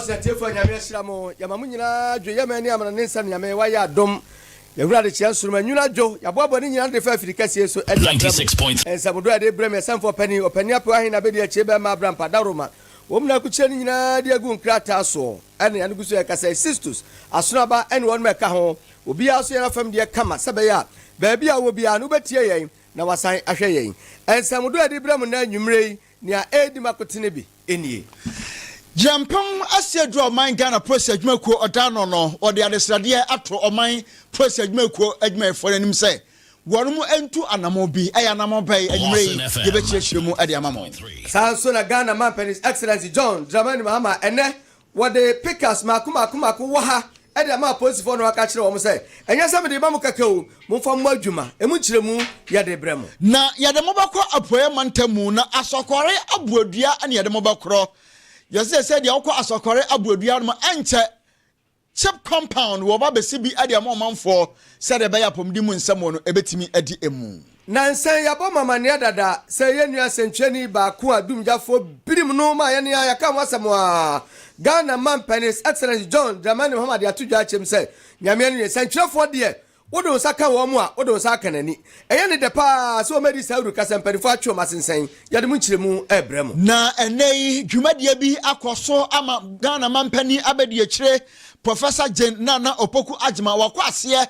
Lawson Tefo Nyameshramo Yamamunyina Dwe Yamani Amana Nensa Nyame waya dom Yewrade Chiansuru Nyuna Jo Yababo ni nyina de fa Afrikase so 96 points and Samudo de Breme Sam for penny openia po ahina be de chebe ma brampa daroma womna ku cheni nyina de agu nkrata so ene anu guso yakasa sisters asonaba ene won meka ho obi aso yana fam de kama sabeya ba bia wo bia no betie yen na wasan ahwe yen en Samudo de Breme na nwumrei nia edi makotene bi enie Jampong asedro oman Ghana process adwumakuo odano no ode adesrade ato oman process adwumakuo adwumafo nanim se wono entu anamo bi ayanamo bai anwumrei yebechirechire mu ade amamo sanso na Ghana Companies Excellency John Dramani Mahama ene wode pickers makuma wo ha ade ama police for no aka kire wo mo se enya se me de ba mo kakao mo fa mo adwuma emu kire mu yade bremo na yade mo bakọ apoye mantamu na asokore abuadua ane yade mo bakro Yose said the Oko Asokore Abuduano enter chip compound wo ba besi bi ade amon for said the beya pomdimu nsemo no ebetimi adi emu. Nansen yabo mama ne dada say yenua sentweni ba ko adumjafo birim no ma ye ne ayaka wasemo a Ghana Companies Excellency John Dramani Muhammad atudwa chem say nyame ne sentwefo de wodo saka wo mu a wodo saka nani eye ne de pa so medi sauru kasemperifo atwo masensen yade mu nkiremu ebrem na enei dwumadie bi akoso ama Ghana Company abedi akire Professor Jane Nana Opoku Agima wakwase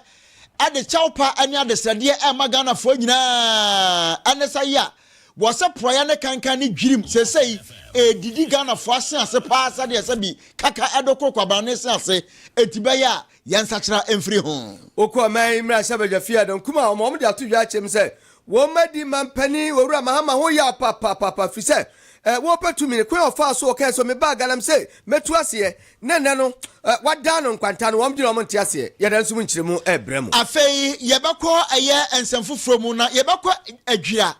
ade chawpa ani ade srade ma Ghana fo nyina anesa ya wose proya ne kankan ni dwirim sesei edidi Ghana fo ase ase pa asa de ase bi kaka edokro kwaba ne ase etibeya yansachira emfiri ho okọ man mra shabeja fia don kuma omom de atudwa chem se wo madi mampani wura mahama ho ya papa fi se wo patumi ko ofa so okay so me bag alam se metu ase nene no wada no nkwanta no womdi no monte ase ye dan sum nkiremu ebremu afei yebekọ eye ensemfoforo mu na yebekọ adwira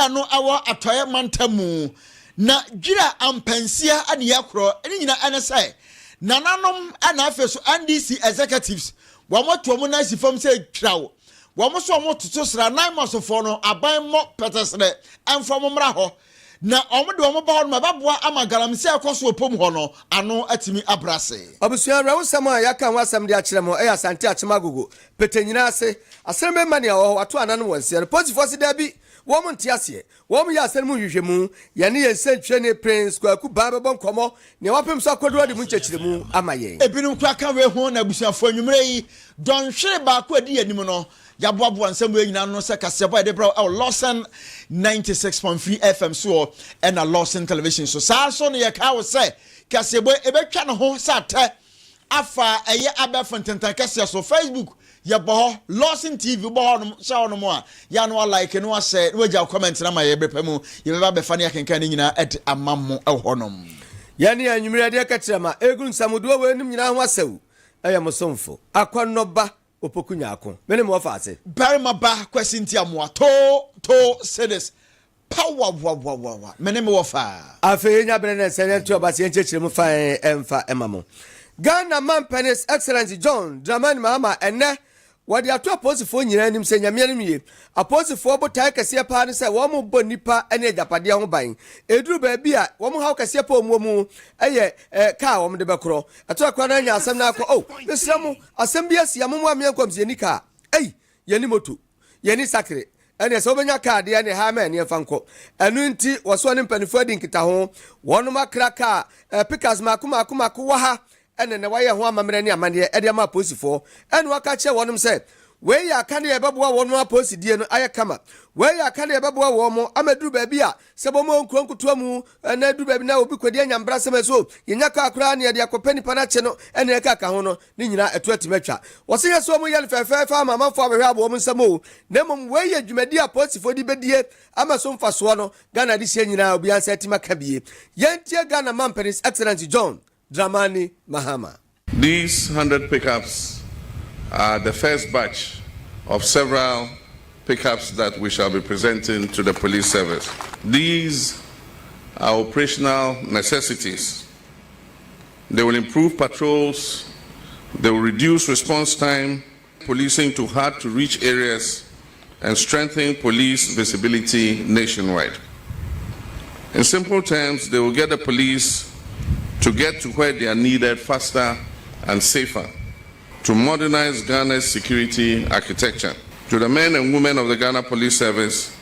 eno awo atoye mantamu na dwira ampansia ane yakro eni nyina ane sai nananom ana afeso NDC executives wamoto mo na sifam se trawo wamoso mo toto sra 9 months for no aban mo petesre emfo mo mra ho na omode wo mo ba ho no baboa ama galamse akoso opom ho no ano atimi abrase obusua rawo sama yaka wasam de akire mo eya sante achemagogo petenyina ase asreme mani a wo ato anan wonse posifo se da bi wo mo ntiase wo mo ya asem hwehwemu ye ne ye sentwe ne prince kwaku babebon komo ne wapem so akodo de mu nchechire mu amaye ebinum kwa ka we ho na busuafo anwumre yi don hwere ba ko adi anim no yaboabo ansem we nyina no se kasebo de bro Lawson 96.3 FM so and a Lawson television so so ne ye ka wo se kasebo ebetwa ne ho sate afa eye abefontentan kase so Facebook yebo Lawson TV bo no sha no mo a ya no like no share no ja comment na ma ye brepemu ye be ba fane akenkan nyina et amammo ehonom yani anwumre de ka kirema egun samudo we nim nyina ho asew eyamosomfo akonnoba opokunya akon mene mo fa ase barima ba kwasinti amoa to sedes power wa mene mo fa afi nya bere na senate obase enchechiremu fa emfa emamo Ghana Companies Excellency John Dramani Mahama ene wadi ato aposifo nyina anim se nyame anim ye aposifo botai kase pa ne se wo mo bo nipa ene agapade ho ban eduru ba bia wo mo haw kase pa omuomu eye ka wo mo de bekoro ato akwa na nya asem na akọ esramu asem bia sia mo amia nkwamse nika yeni moto yeni sakre ene se obenya card ya ne ha ma ne fanko enu nti wo so ne mpanifo adi nkita ho wono makraka pickers makuma wa ha ene ne waye ho amamre ne amane e de ma posifo ene waka che wonom se we ya ka ne yebeboa wono aposidie no aye kama we ya ka ne yebeboa wo mo amaduru ba bi a se bo mo nkuronkuto mu na duru ba bi na obi kwadi anyambra se meso yenya ka akura ne de akopani pana che no ene ka ho no ne nyina eto atimatwa wo se yeso mo yel fefefa amamfo abehwa abo mo nsamo na mom we ya dwumadi aposifo di bedie amaso mfaso no Ghana di sie nyina obi ansa atima ka bie yentie Ghana Companies Excellency John Dramani Mahama. These 100 pickups are the first batch of several pickups that we shall be presenting to the police service. These are operational necessities. They will improve patrols, they will reduce response time, policing to hard-to-reach areas, and strengthen police visibility nationwide. In simple terms, they will get the police to get to where they are needed faster and safer, to modernize Ghana's security architecture. To the men and women of the Ghana Police Service,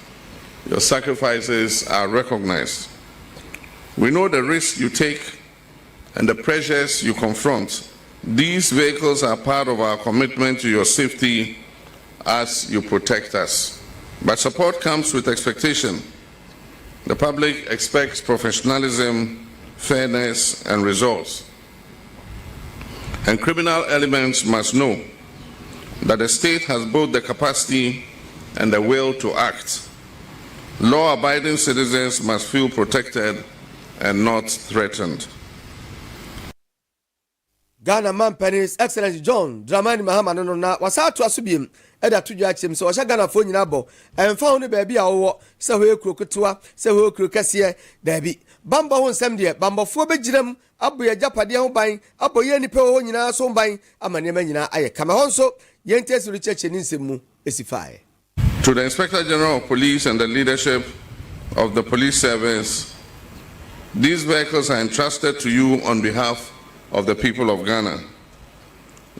your sacrifices are recognized. We know the risks you take and the pressures you confront. These vehicles are part of our commitment to your safety as you protect us. But support comes with expectation. The public expects professionalism, fairness, and results. And criminal elements must know that the state has both the capacity and the will to act. Law-abiding citizens must feel protected and not threatened. Ghana man His Excellency John Dramani Mahama no na wasa to asubiem eda to dwa chem so o Ghana fo nyina bo emfa ho ne ba bia wo se ho ekuro ketewa se ho ekuro kase da bi bamba ho nsem de bambofo begiram aboye japade ho ban aboye nipa ho nyina so ban amane ma nyina aye kama ho nso yentesi ru cheche ni nsem mu esifae. To the Inspector General of Police and the leadership of the police service, these vehicles are entrusted to you on behalf of the people of Ghana.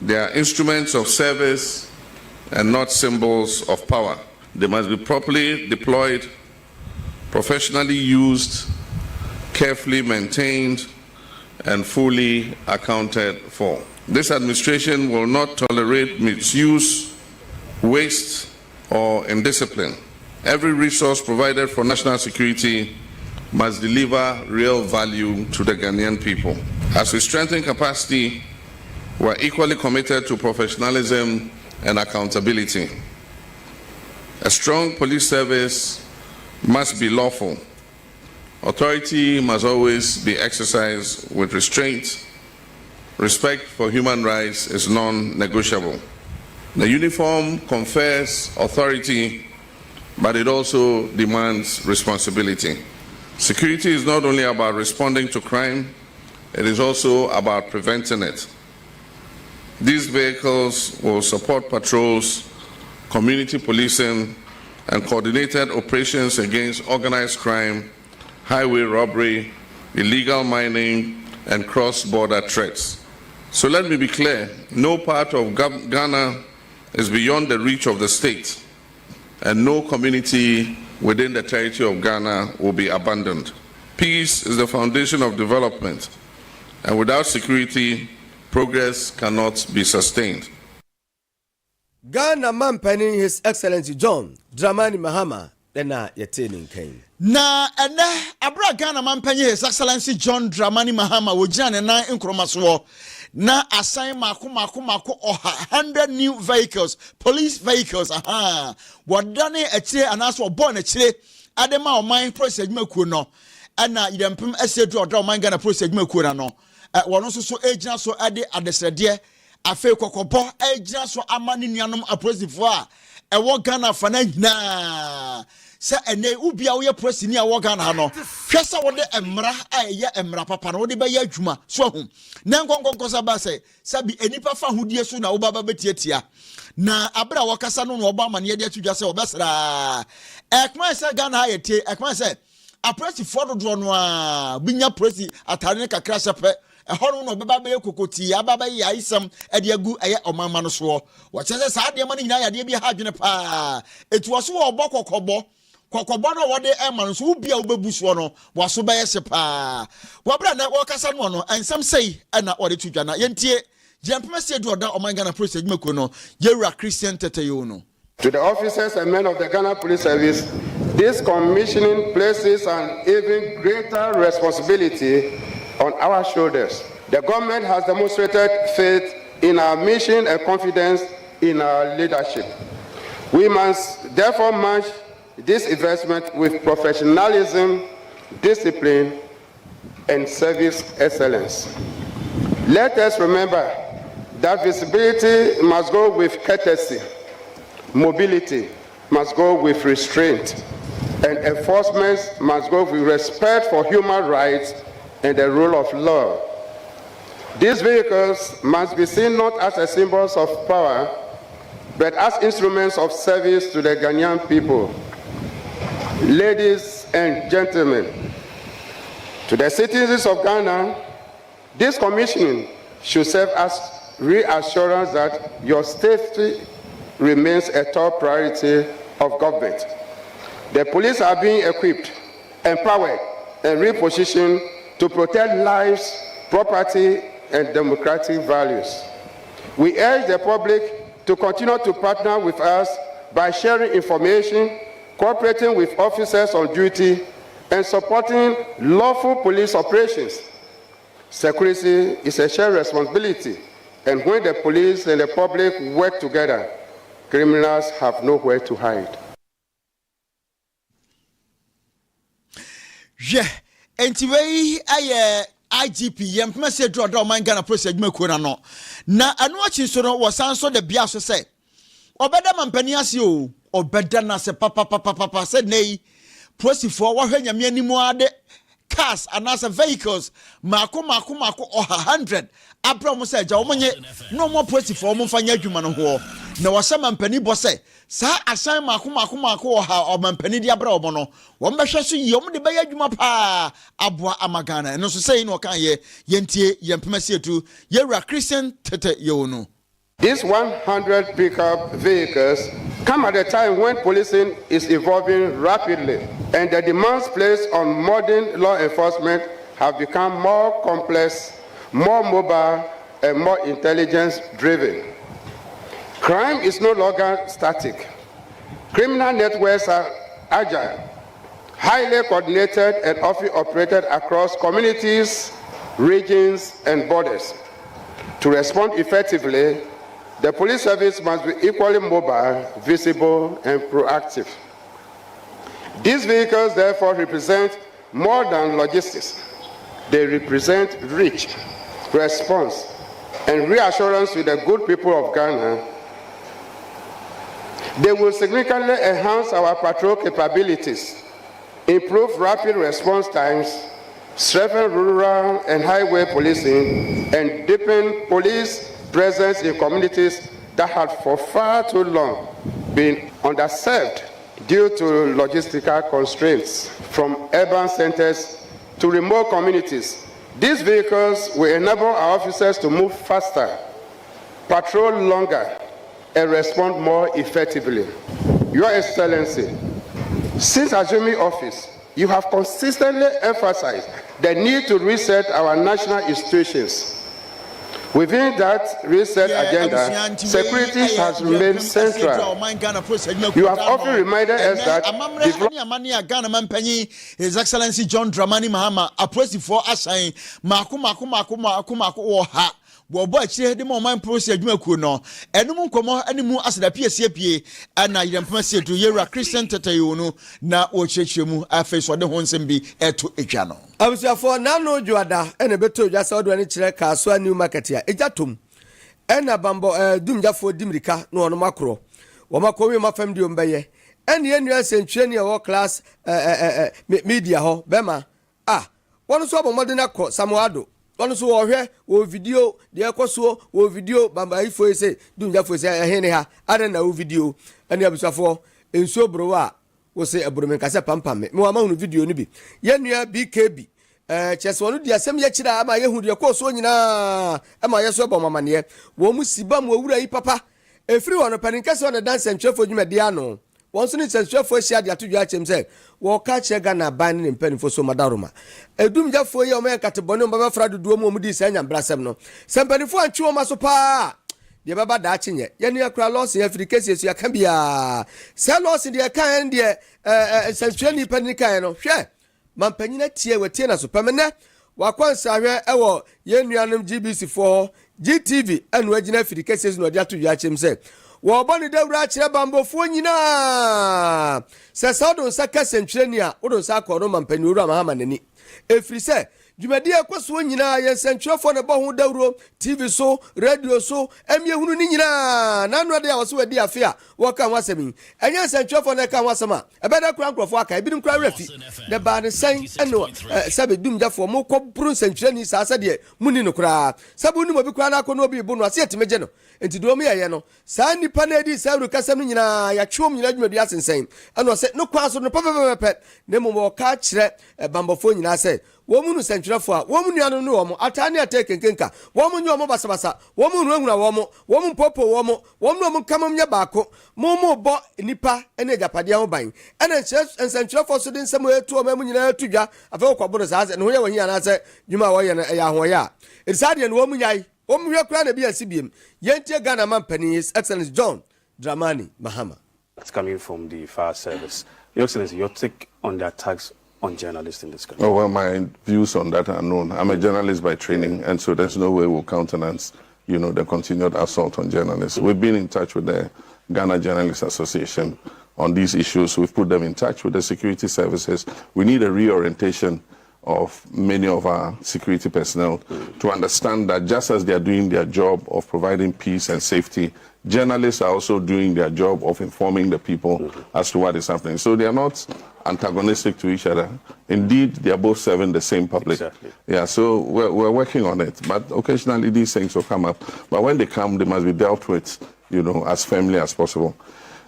They are instruments of service and not symbols of power. They must be properly deployed, professionally used, carefully maintained, and fully accounted for. This administration will not tolerate misuse, waste, or indiscipline. Every resource provided for national security must deliver real value to the Ghanaian people. As we strengthen capacity, we are equally committed to professionalism and accountability. A strong police service must be lawful. Authority must always be exercised with restraint. Respect for human rights is non-negotiable. The uniform confers authority, but it also demands responsibility. Security is not only about responding to crime, it is also about preventing it. These vehicles will support patrols, community policing, and coordinated operations against organized crime, highway robbery, illegal mining, and cross-border threats. So let me be clear, no part of Ghana is beyond the reach of the state, and no community within the territory of Ghana will be abandoned. Peace is the foundation of development, and without security, progress cannot be sustained. Ghana man His Excellency John Dramani Mahama na yeteni nkan. Na ene abra Ghana man His Excellency John Dramani Mahama wojane na nkromaso na assign mako 100 new vehicles, police vehicles, wadane etire anaso born etire adema o man process adwumakuo no ana yidempem esedu oda o man Ghana process adwumakuo na no wono so ejina so ade adesrede afi kokobo ejina so amani nuanom aposifo a ewo Ghana fa na nyina se ene ubia wo ye prosini a wo Ghana no hwesa wo de emra a ye emra papa no wo de be ye adwuma so hu na nkonkonkosa ba se sabi enipa fa hodie so na wo baba betietia na abra wo kasa no no oba mane ye de atudwa se obesra ekman se Ghana ayete ekman se apresi fododo no a binya presi atare ne kakra sepe ehonu no beba be kokoti ababa ya isam ede agu eye omama no so wo chese sa ade mane nyina ya de bi ha dwene pa etu so wo bokokobo kokobo no wode eman so ubia obebuso no waso be yese pa wabra na wakasa no no ensam sei na ode tudwa na yentie jempemese du oda oman Ghana Police Adwumako no Yewura Christian Teteyo no. To the officers and men of the Ghana Police Service, this commissioning places an even greater responsibility on our shoulders. The government has demonstrated faith in our mission and confidence in our leadership. We must therefore match this investment with professionalism, discipline, and service excellence. Let us remember that visibility must go with courtesy, mobility must go with restraint, and enforcement must go with respect for human rights and the rule of law. These vehicles must be seen not as symbols of power, but as instruments of service to the Ghanaian people. Ladies and gentlemen, to the citizens of Ghana, This commissioning should serve as reassurance that your safety remains a top priority of government. The police are being equipped, empowered, and repositioned to protect lives, property, and democratic values. We urge the public to continue to partner with us by sharing information, cooperating with officers on duty, and supporting lawful police operations. Security is a shared responsibility, and when the police and the public work together, criminals have nowhere to hide. Yeah, and today IGP yempema se draw do man Ghana process adwuma na no na anu achi so no wasan so the bia so say obeda mampani ase o obeda na se papa said nei prosifo wa hwa nyame animu ade cars and as vehicles mako 100 abra mo say ja wo nye no mo prosifo mo fanya adwuma no ho na wasa mampani bo say sa asan mako ha o mampani di abra obo no wo mbehwe so yom de baya adwuma pa aboa amagana no so say no kan ye yentie yempema sietu yewura Christian tete yewono. These 100 pickup vehicles come at a time when policing is evolving rapidly and the demands placed on modern law enforcement have become more complex, more mobile, and more intelligence-driven. Crime is no longer static. Criminal networks are agile, highly coordinated, and often operated across communities, regions, and borders. To respond effectively, the police service must be equally mobile, visible, and proactive. These vehicles, therefore, represent more than logistics. They represent reach, response, and reassurance to the good people of Ghana. They will significantly enhance our patrol capabilities, improve rapid response times, strengthen rural and highway policing, and deepen police presence in communities that had for far too long been underserved due to logistical constraints. From urban centers to remote communities, these vehicles will enable our officers to move faster, patrol longer, and respond more effectively. Your Excellency, since assuming office, you have consistently emphasized the need to reset our national institutions. Within that reset agenda, security has remained central. You have often reminded us that His Excellency John Dramani Mahama approaching for assign Maku Bobo chire de mo man process adwuma ku no enum nkomo animu aseda pie ana yempema se to yewura Christian tetayo no na o chechemu afi so de ho nsem bi eto edwa no abusuafo na no dwada ene beto dwa sa odo ne chire ka so new market ya ejatom ena bambo dumjafo dimrika no ono makro wo makowi mafam di ombeye ene enu asentwe ne wo class media ho bema wono so bomode na ko samuado one so wo video de ekoso wo video bamba ifo ese dunja fo ese ehene ha ada na wo video ani abusafo enso bro a wo se aburo kase pampam me wa ma hunu video ni bi yenua BKB chese wonu de asem ye kira ama ye hu de ekoso nyina ama ye so bo mamane wo mu siba mu owura yi papa efiri wono panin kase wona dance ntwefo dwuma de ano won so ni ntwefo hia de atodwa achem se wo ka che Ghana ban ni mpanifo so madaroma edumjafo ye o me katebone mbaba fra dodo mu di sanya brasem no sempanifo antwe o maso pa de baba da chenye ye ne akra Lawson Africa ya kan bia se Lawson de kan de santwe ni panin kan no hwe mampanyina tie wetie na so pamene wakwansa hwe ewo ye nuanom GBC4 GTV anu agina Africa no de atodwa achem se wo boni dawura kire bambofo nyina se saudon saka sentwreni a wodon saka no mampani wura mahama nani efri se dwumadi ekoso nyina ye sentwefo ne bo ho dawuro TV so radio so emye hunu ni nyina nanu de a wose wadi afia wo kan wasemi enye sentwefo ne kan wasema ebeda kura nkrofo aka ebinim kura refi de ba ne sen eno sabe dumjafo mo ko buru sentwreni sasa de muni no kura sabu ni mo bi kura na ko no bi bu no ase etemeje no enti do me ye no sa nipa na di sa ru kasam nyina ya twom nyina dwumadi asensen eno se no kwa so no pepepepe ne mo ka kire bambofo nyina se womu sentwerefo a womu nuanu no womu atani atekenkenka womu nyo basabasa womu nuhuna womu popo womu no kamam nya baako mumu bo nipa ene japade ho ban ene sentwerefo so de nsem etu omamu nyina atudwa afa kwaboro saase ne ho ye wahi anase dwuma wo ye na ya ho ya erisade ne womu nyai womu hwe kura na bi asibiem yentie Ghana man pani His Excellency John Dramani Mahama. It's coming from the fire service. Your Excellency, your take on the attacks on journalists in this country? Oh, well, my views on that are known. I'm a journalist by training, and so there's no way we'll countenance, the continued assault on journalists. We've been in touch with the Ghana Journalists Association on these issues. We've put them in touch with the security services. We need a reorientation of many of our security personnel to understand that just as they are doing their job of providing peace and safety, journalists are also doing their job of informing the people as to what is happening. So they are not antagonistic to each other. Indeed, they are both serving the same public. Exactly. Yeah, so we're working on it. But occasionally these things will come up. But when they come, they must be dealt with, as firmly as possible.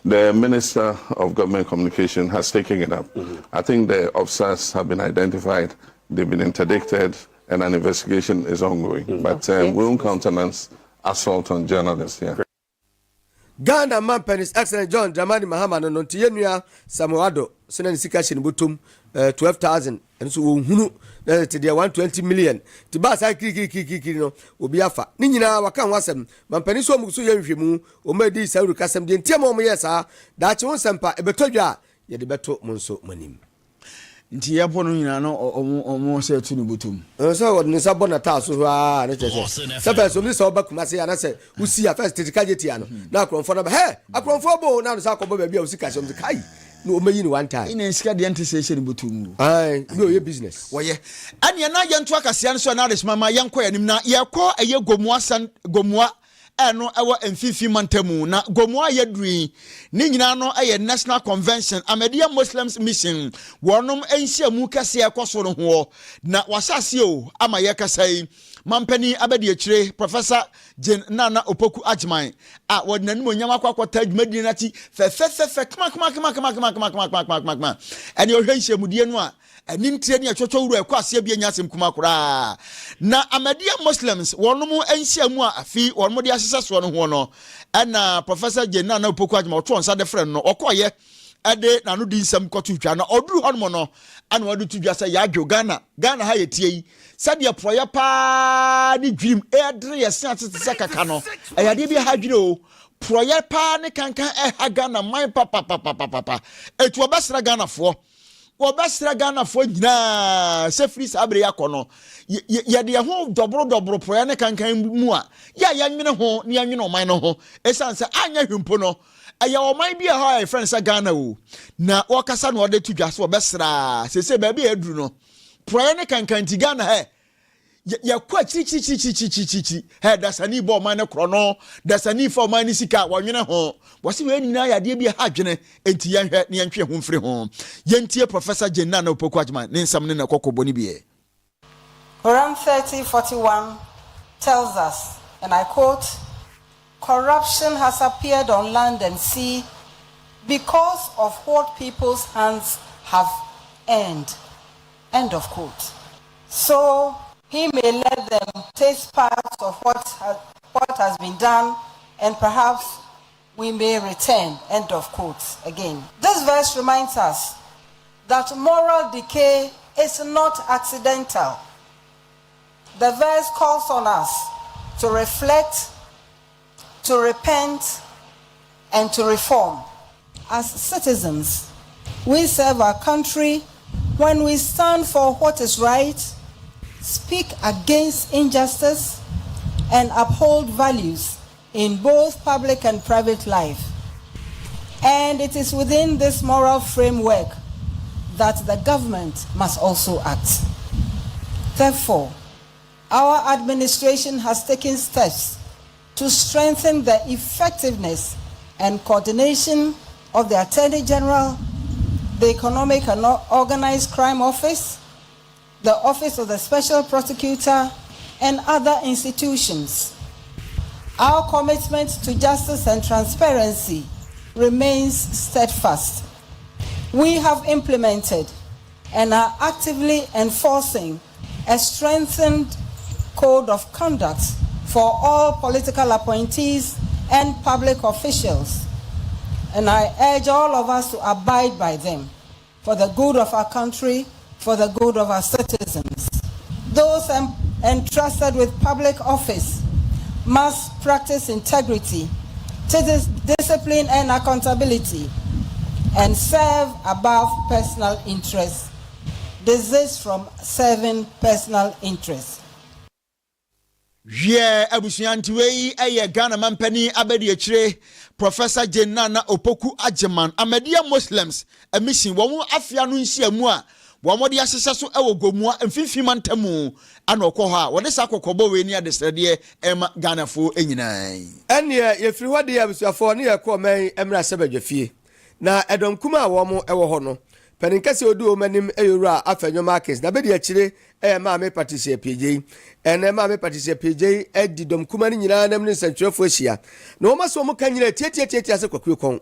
The Minister of Government Communication has taken it up. I think the officers have been identified, they've been interdicted, and an investigation is ongoing. But we won't countenance assault on journalists. Yeah. Ghana man His Excellency John Dramani Mahama no ntiyenua Samuado sena nisika hye butum 12,000 enso wo hunu te dia 120 million ti ba sa kiri no obi afa ni nyina waka ho asem man pani so mu so ye nhwemu o ma di sauru kasem de ntia mo yesa da che ho sempa ebetodwa ye de beto mo nso manim nti yabo no nyina no omo se tu no butum so wo ni sabo na ta so ha na chese se person ni so ba kuma se ya na se usi ya first tikaje tia no na akronfo na ba he akronfo bo na no sa akobo ba bia usi ka se mti kai no o meyi ni one time ina sika de ante se ni butum ai no ye business wo ye ane na ye nto akasia no so na adesma ma ye nko yanim na ye ko eye gomua eno ewo emfifi mantamu na gomoa yedui ni nyina no eye national convention Ahmadiyya Muslims mission wonom enhia mu kase ekoso no ho na wasase o ama ye kasai mampani abedi akire Professor Jen Nana Opoku Ajman a wodnanim onyam akwakota adwumadi na ti fe kama ene ohwe nhyiamudie no a anintie ne atwotwo wuru ekwase bia nyasem kuma kora na Ahmadiyya Muslims wonom enhyiamu a afi wonom de asese so no ho no na Professor Jen Nana Opoku Ajman otwo nsa de frɛ no okoye ade na no di nsam kɔto twa na oduru hɔ no no ana wadu tudwa sɛ ya adwo Ghana ha yetie yi sɛdeɛ proya pa ne dwirim ɛdre yɛse atete sɛ kaka no ɛyade bi ha dwire o proya pa ne kankan ɛha Ghana man papa etu obɛsra Ghana fo nyina sɛ firi sabre yakɔ no yɛde ho dobro proya ne kankan mu a ya nwene ho ne nwene ɔman no ho ɛsan sɛ anya hwempo no aya oman bi ha friends Ghana o na wakasa no ode tudwa so obesra sese ba bi aduru no proye ne kankanti Ghana he ya kwa chi he dasani bo man ne kro no dasani fo man ne sika wonwene ho wose we nyina ya de bi ha dwene enti ya hwe ne yantwe ho mfiri ho yentie Professor Jen Nana Opoku Ajman ne nsam ne na kokobɔ ni bi Quran 30:41 tells us, and I quote, "Corruption has appeared on land and sea because of what people's hands have earned." End of quote. So he may let them taste part of what has been done, and perhaps we may return. End of quote again. This verse reminds us that moral decay is not accidental. The verse calls on us to reflect, to repent, and to reform. As citizens, we serve our country when we stand for what is right, speak against injustice, and uphold values in both public and private life. And it is within this moral framework that the government must also act. Therefore, our administration has taken steps to strengthen the effectiveness and coordination of the Attorney General, the Economic and Organized Crime Office, the Office of the Special Prosecutor, and other institutions. Our commitment to justice and transparency remains steadfast. We have implemented and are actively enforcing a strengthened code of conduct for all political appointees and public officials, and I urge all of us to abide by them for the good of our country, for the good of our citizens. Those entrusted with public office must practice integrity, discipline and accountability, and serve above personal interests. Desist from serving personal interests. Yeah, abusuanti wei eye Ghana mampani abedi echire Professor Jenana Opoku Ajeman Amedia Muslims a mission womu afia no nhia mu a womode asese so ewo gomua mfimfim mantamu ana okoha wode sa kokobo we ni adesrede ema Ghana fo enyinan ene ye firi hode ya abusuafo ne ye ko man emra sebadwafie na edonkuma a womo ewo ho no peninkase odu omanim eyura afenyo markets na bedi echire maame Patricia PJ ene maame Patricia PJ edi domkuma ni nyina nam ni nsantwefo ahia na wo maso mo kanyira tietietie ase kwakuo kon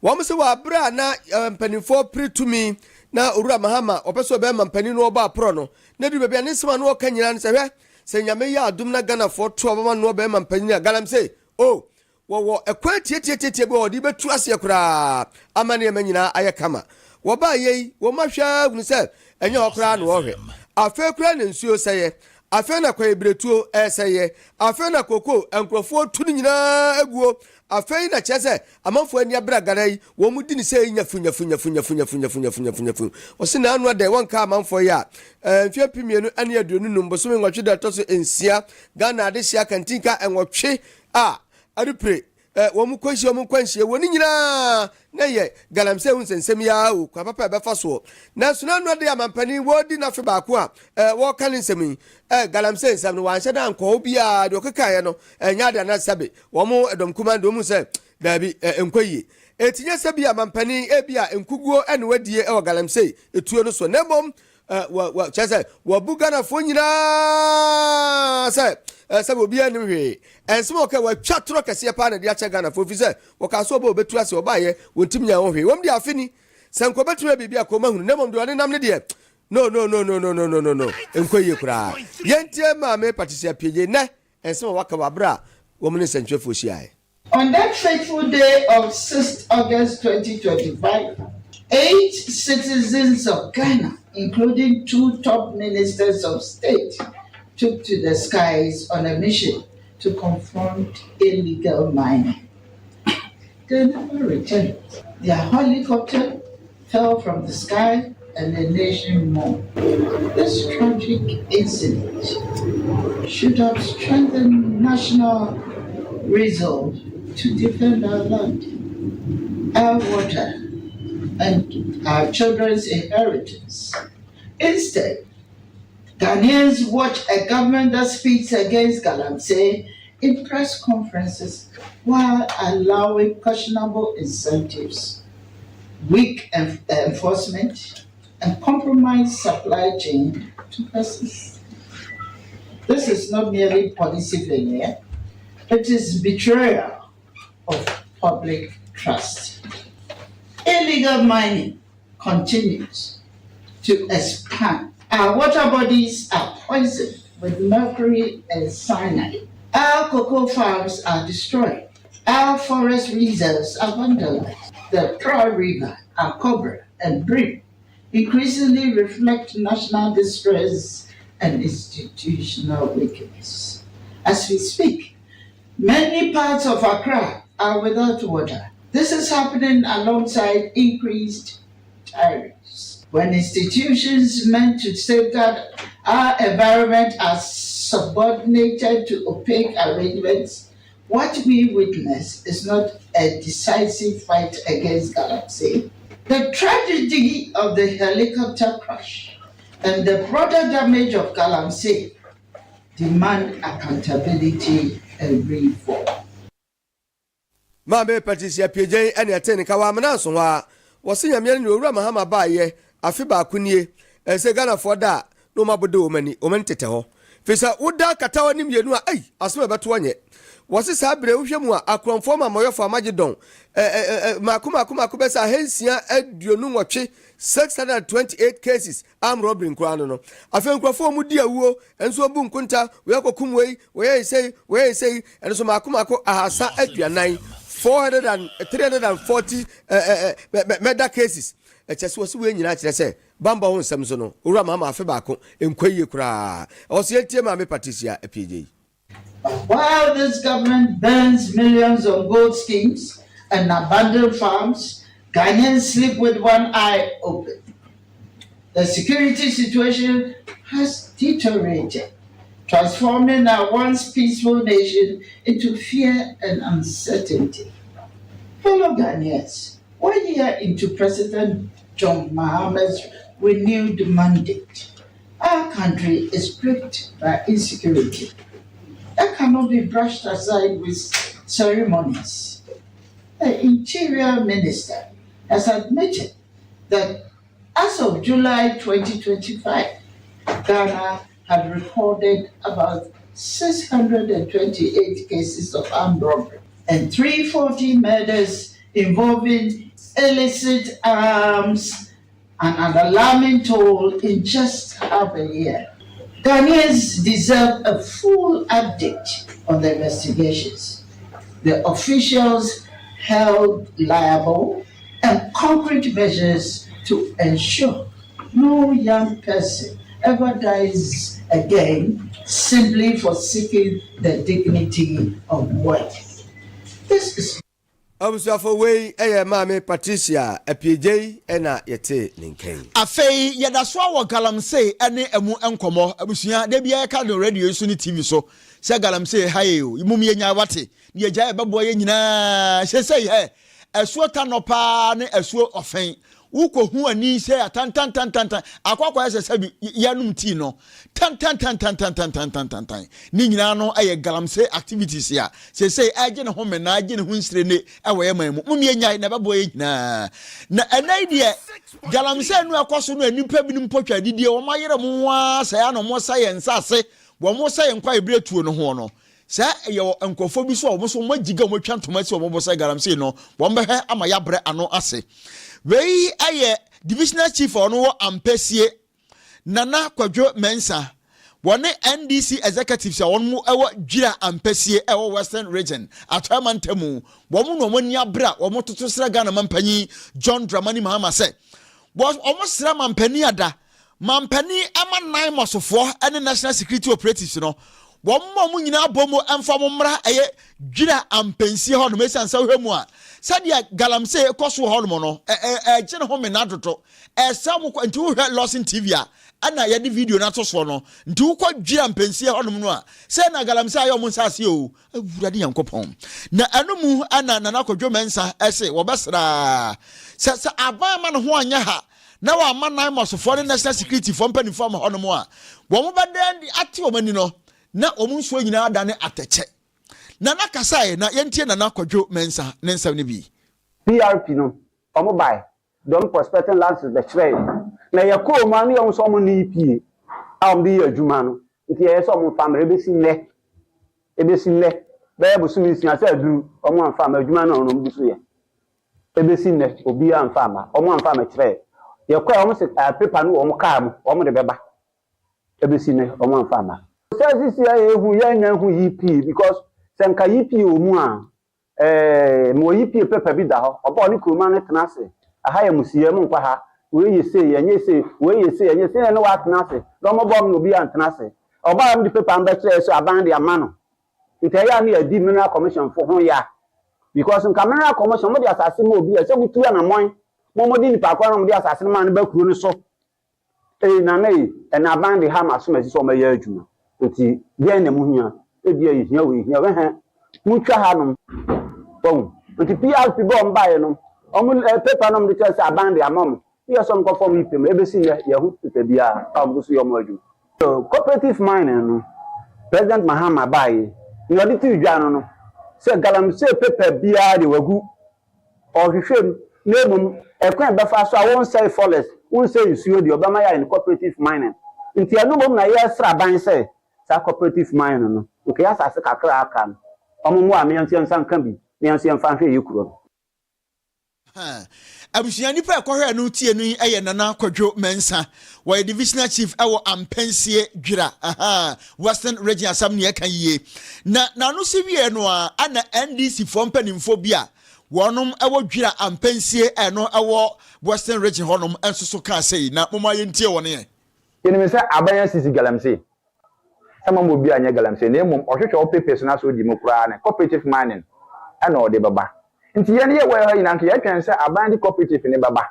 wo mo se wa bra na mpanimfo pritumi na owura mahama opeso be mampani no oba pro no na du bebia ne sema no kanyira ne se hwe se nyame ya adum na Ghana fo to obama no be mampani na galam se oh wo ekwa tietietie be odi betu ase kura amane manyina ayekama wo ba yei wo mahwa gunu se enye okra no wo hwe afa kura ne nsuo seye afa na kwa ebretuo eseye afa na koko enkrofo tunu nyina eguo afa na chese amanfo ani abra garai wo mu dini sey nyafu o se na anu ade wonka amanfo ya mfia pimienu ane aduonu numboso me nwatwe da toso ensia Ghana ade hia kantinka enwotwe a adupre wo mu kwanhie woni nyina na ye galamse unsensem ya o kwa papa be faso na suna no de amampani wodi na fe ba ko a wo kan nsem galamse nsem no wan hyeda anko bia de okekaye no nya da na sabe wo mu edom komando mu se dabi enkoyi etinye sabe amampani ebia enkuguo ene wadie e galamse etuo no so nebom wa chese wa bugana fo nyina se sabe obi anim hwe ensemo ka wa twatro kase pa na de acha Ghana fo fi se wo ka so oba obetu ase oba ye wontim nya ho hwe wom de afini sanko betu bibia ko mahunu nemom de nam ne de no enkoye kura yentie maame Patricia PJ ne ensemo waka wabra wo mun sentwefo hia. On that fateful day of 6th August 2025, 8 citizens of Ghana, including 2 top ministers of state, took to the skies on a mission to confront illegal mining. They never returned. Their helicopter fell from the sky and the nation mourned. This tragic incident should have strengthened national resolve to defend our land, our water, and our children's inheritance. Instead, Ghanaians watch a government that speaks against Galamsey in press conferences while allowing questionable incentives, weak enforcement, and compromised supply chain to persist. This is not merely policy failure, it is betrayal of public trust. Illegal mining continues to expand. Our water bodies are poisoned with mercury and cyanide. Our cocoa farms are destroyed. Our forest reserves are vandalized. The Pearl River, our Cobra and Brim increasingly reflect national distress and institutional weakness. As we speak, many parts of Accra are without water. This is happening alongside increased tariffs. When institutions meant to safeguard our environment are subordinated to opaque arrangements, what we witness is not a decisive fight against Galamsey. The tragedy of the helicopter crash and the broader damage of Galamsey demand accountability and reform. Maame Patricia PJ ene atene ka wa mena so wa wosinya me ne owura mahama baaye afi ba kunie se Ghana for da no mabode o mani o mentete ho fisa woda katawa nim yenu a ai asome beto anye wose sa bre wohwe mu a akronfo ma moyofo amagedon makuma besa hensia aduonu nwotwe 628 cases armed robbery nkurano no afenkrofo mu di awuo enso obu nkunta we akokum we say enso makuma ahasa aduanan 340 murder cases echese wose we nyina kire se bamba ho nsam so no owura mama afe baako enkwaye kura wose etie ma me Patricia APJ. While this government burns millions on gold schemes and abandoned farms, Ghanaians sleep with one eye open. The security situation has deteriorated, transforming our once peaceful nation into fear and uncertainty. Fellow Ghanaians, 1 year into President John Mahama's renewed mandate, our country is plagued by insecurity that cannot be brushed aside with ceremonies. The Interior Minister has admitted that as of July 2025, Ghana had recorded about 628 cases of armed robbery and 340 murders involving illicit arms, and an alarming toll in just half a year. Ghanaians deserve a full update on the investigations, the officials held liable, and concrete measures to ensure no young person ever dies again simply for seeking the dignity of work. This is Abusuafo wei mame Patricia APJ ena yete ninken. Afei yadaso a galamsey ene emu enkomo abusua de bia ka do radio so ni TV so se galamsey haye o imum ye nya wate ne ye gya ebebo ye nyina se he esuo tanopa ne esuo ofen wukohu ani se atantan akwakwa ese sabi yanum ti no tan ni nyina no aye galamsey activities ya se age ne home na age ne hu nsire ne ewe mamu mumye nya na bebo ye nyina na enai de galamsey no akoso no anipa bi mpotwa didie wo mayere mu wa se ya no mo science ase wo mo science nkwa ebretuo no ho no sa ye enkofo bi so wo so mo giga mo twa ntoma si wo mo science galamsey no wo mbehe ama ya bre ano ase wei aye divisional chief ono wo ampesie Nana Kwadwo Mensa wone NDC executives a won mu ewo dwira ampesie ewo Western region atwamantemu wo mu no mani abra wo mu toto sra Ghana mampanyi John Dramani Mahama se wo mo sra mampani ada mampani ama nine mosofo ene national security operatives no wo mu nyina bomo emfa mo mra eye dwira ampensie ho no mesan sa hwemu a sadia galamsey koso ho no gene ho me na dodo sam nti wo hwe Lawson TV a ana ya di video na to so no nti wo kwa dwira ampensie ho no a se na galamsey ayo mo nsase o awurade yankopon na anomu ana Nana Kwadwo Mensa ese wo besra se aban ma no ho anya ha na wa ma nine mosofo ne national security for mpani form ho no a wo mo beden ate o mani no na o mu nso nyina adane ateche Nana Kasai na yentie Nana Kwadwo Mensa nensam ne bi PRP no omo bai don prospecting lands the trade na yakko ma ne on so mo ni pie am di adwuma no nti ye so mo famre ebesi ne be bo sumi sia sa duru omo amfa ma adwuma na ono mbusu ye ebesi ne obi amfa ma omo amfa ma trade yakko omo se paper no omo ka mo omo de beba ebesi ne omo amfa ma say this year ehu ya nya hu yipi because senka yipi omu a mo yipi pepa bi da ho oba oni kuruma ne tenase aha ya musiye mu nkwa ha we yese yenye se we yese yenye se ne wa tenase no mo bom no bi an tenase oba am di pepa mbe kire so aban de amano ntaya na adi mineral commission fo ho ya because nka mineral commission mo di asase mo obi se mutu ya na mon mo di ni pakwa na mo di asase ma ne ba kuro ne so na na aban de ha ma so ma si so ma ya adwuma oti dia na mu hia edia hia we hia we ha mutwa ha no bon oti PRP bo mbae no omu paper no de chese abande amom ye so mko form ipem ebesi ye hu tete bia abusu yo maju so cooperative mining no President Mahama bae ni odi ti dwa no se galamsey paper bia de wagu o hwehwem lebum ekwan befa so a won say forest won say isuo de obama ya in cooperative mining nti anu bom na ye sra ban say sa cooperative mine no nke ya asase kakra aka no omo mu a me yanse nsan kan bi me yanse mfa hwe yikuro abusuani nipa ekwohwe no tie no eye nana kwadwo mensa wa divisional chief ewo ampensie dwira western region asam ne kan yie na no se wie no a ana NDC for mpanimfo bia wonom ewo dwira ampensie eno ewo western region honom ensoso ka sei na moma yentie woni yeni me se abanya sisi galamsey sama mo bia anya galamsey na emom ohwehwe opepes na so di mo kura na cooperative mining ana ode baba nti yene ye wa ina nke yatwen se aban di cooperative ne baba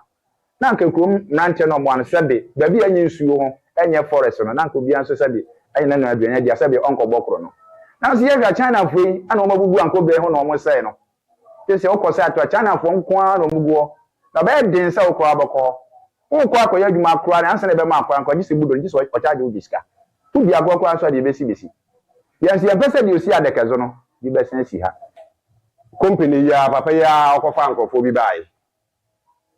na nke krom na nche no mo an sebe ba bi anya nsuo ho enye forest no na nke obi anso sebe anya na no aduanya dia sebe onko bokro no na so ye hwa China foi ana o mabubu anko be ho no mo sei no tese o ko se atwa China fo nko a no mubuo na ba den se o ko aboko o ko akoya dwuma akura na ansa na be ma akura nko gise budo gise o charge o diska tu bia go akura so de besi yansi ya pese di osi adekezo no di besen si ha company ya papa ya okofa nkofo bi bai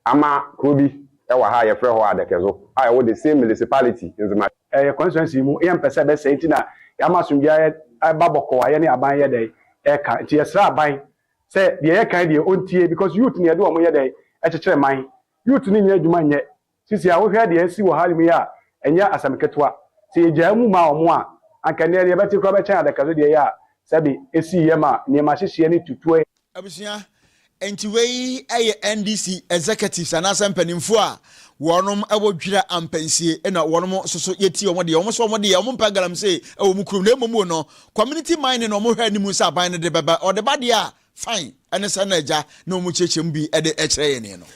ama krobi e wa ha ye frɛ ho adekezo I wo the same municipality in my constituency mu e mpese be sei tina ya masumbia baboko aye ne aban ye dai e ka ti esra aban se de ye kan de ontie because youth ne de o mo ye dai e kyekere man youth ni nya adwuma nye sisi a wo hwɛ de asi wo halimi ya enya asamketwa se eja mu ma omo a anka ne ye beti kro be kyan adekezo de ya sabi esi ye ma ne ma hyehye ne tutu abusia entiwei eye NDC executives anasa mpanimfo a wonom ewo dwira ampansie na wonom soso yeti omo de omo so omo de omo mpa galamsey ewo mu krum na emomu no community mining no omo hwa ni mu sa ban ne de baba o de ba de a fine ene sa na aja na omo chechem bi e de ekere ye ne no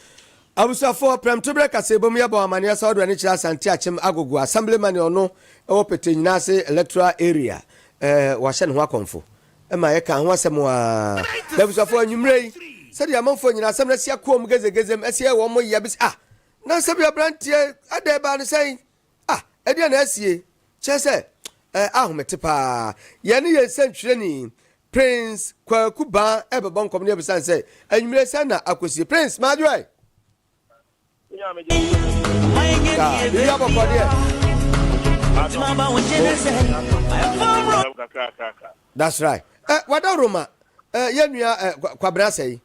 abusafo prem to break asebom ya ba amane asa odo ani kira asante achem agogo assemblyman ono ewo petenyina se electoral area wa hye ne ho akonfo ma ye kan ho asem wa abusafo anwumrei se de amanfo nyina asem na sia kom gezegezem asie wo mo ya bis na sabi abrantie adeba ne sei ede na asie chese ahomete pa ye ne ye sentwire ni Prince Kwakuba ebebon komne bisan sei anwumrei se na akosie Prince madwai That's right. Wada Roma, yenua kwabra sei.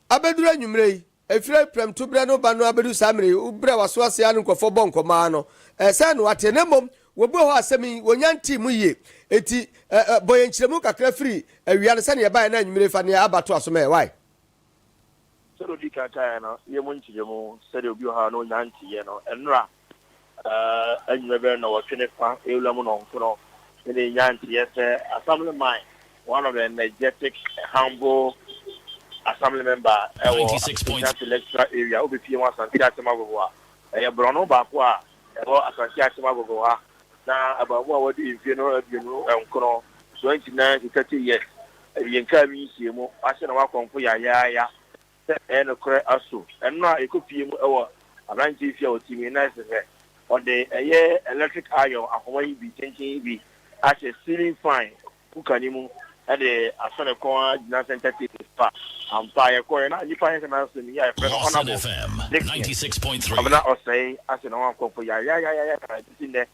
Abeduru anwumrei, efire prem to bre no ba no abedu samre, ubre waso ase anu nkofo bonko ma no. Se no atenemom, wobu ho asemi wonyanti mu ye. Eti boyenkyeremu kakra firi awia ne se ne ba na anwumrei fa ne abato aso me why? So di kaka no ye munchi mu sede obi ha no nyanti ye no enra anwebe no wotwene fa ewlamu no nkono ne nyanti ye se assembly man one of the energetic humble assembly member ewo 26.3 electoral area obi pie wa santi atema gogo a ye brono ba ko a ewo asanti atema gogo ha na abawo a wodi infie no abienu nkono 29 to 30 years yenka mi siemu ase na wakonfo ya and correct also and now it could be around if you team nice or the electric iron and be changing be as a ceiling fine who can you at the asana corner nothing and fire coin and you find an answer me I Lawson FM 96.3 I'm not say as an uncle for ya in there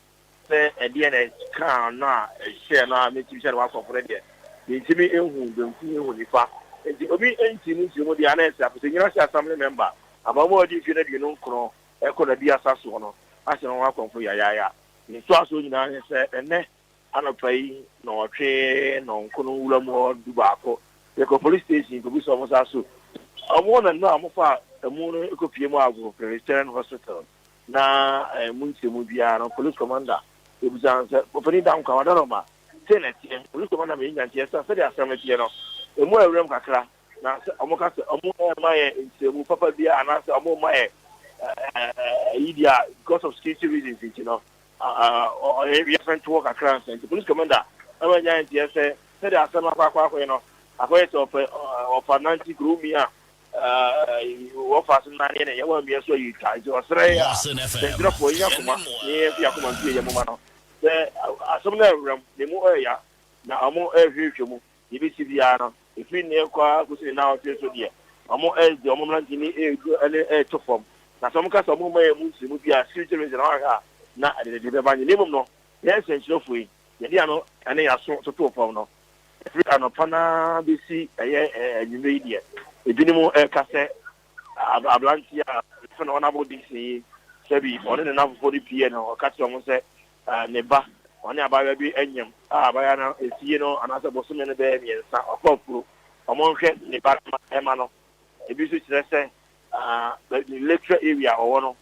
say a DNA can not share now make you share one for the intimate who don't feel if the obi entini ti mo di anese apetenyina se assembly member abamo di fi na di no nkro e ko na bi asaso no ase no akonfo ya ni so aso nyina se ene anopai no otwe no nkono wura mo du baako e ko police station ko bi so mo saso omo na no amofa emu no ko pie mo agro Presbyterian hospital na munti mu bia no police commander e bi san se openi down kwa wadaro ma senate police commander me nyantie se the assembly no emu awrem kakra na omoka se omo maye ntemu papa bia anase omo maye idia because of security reasons you know we different work kakra and the police commander amanya ntie se the asema kwa you know akoye to of nanti grumia wo fasin na ne ya wa mi so yi ta jo sre ya the drop wo ya kuma ne ya kuma ntie ya mo ma no the asomna awrem ne mu ya na omo ehwehwe mu yibisi bia no ifi ne kwa kusi na otie so die omo de omo nanti ni to form na so mo ka so mo ma mu si mu bia security reason na de be banye ne mum no yes enchiro foi yɛde ano ɛne yɛaso toto fam no ɛfiri anɔpa na bɛsi ɛyɛ anwummerɛ yi deɛ ebinom ɛka sɛ aberanteɛ a ɛfɛ no ɔnabɔ disi sɛbi ɔne ne namfoɔ no pie no ɔka kyerɛ ɔmo sɛ ne ba ɔne abaayewa bi anyam a abaayewa no esie no anaasɛ bosome no bɛyɛ mmiɛnsa ɔkɔ afuro ɔmo nhwɛ ne ba ɛma no ebi nso kyerɛ sɛ ne lecture area ɔwɔ no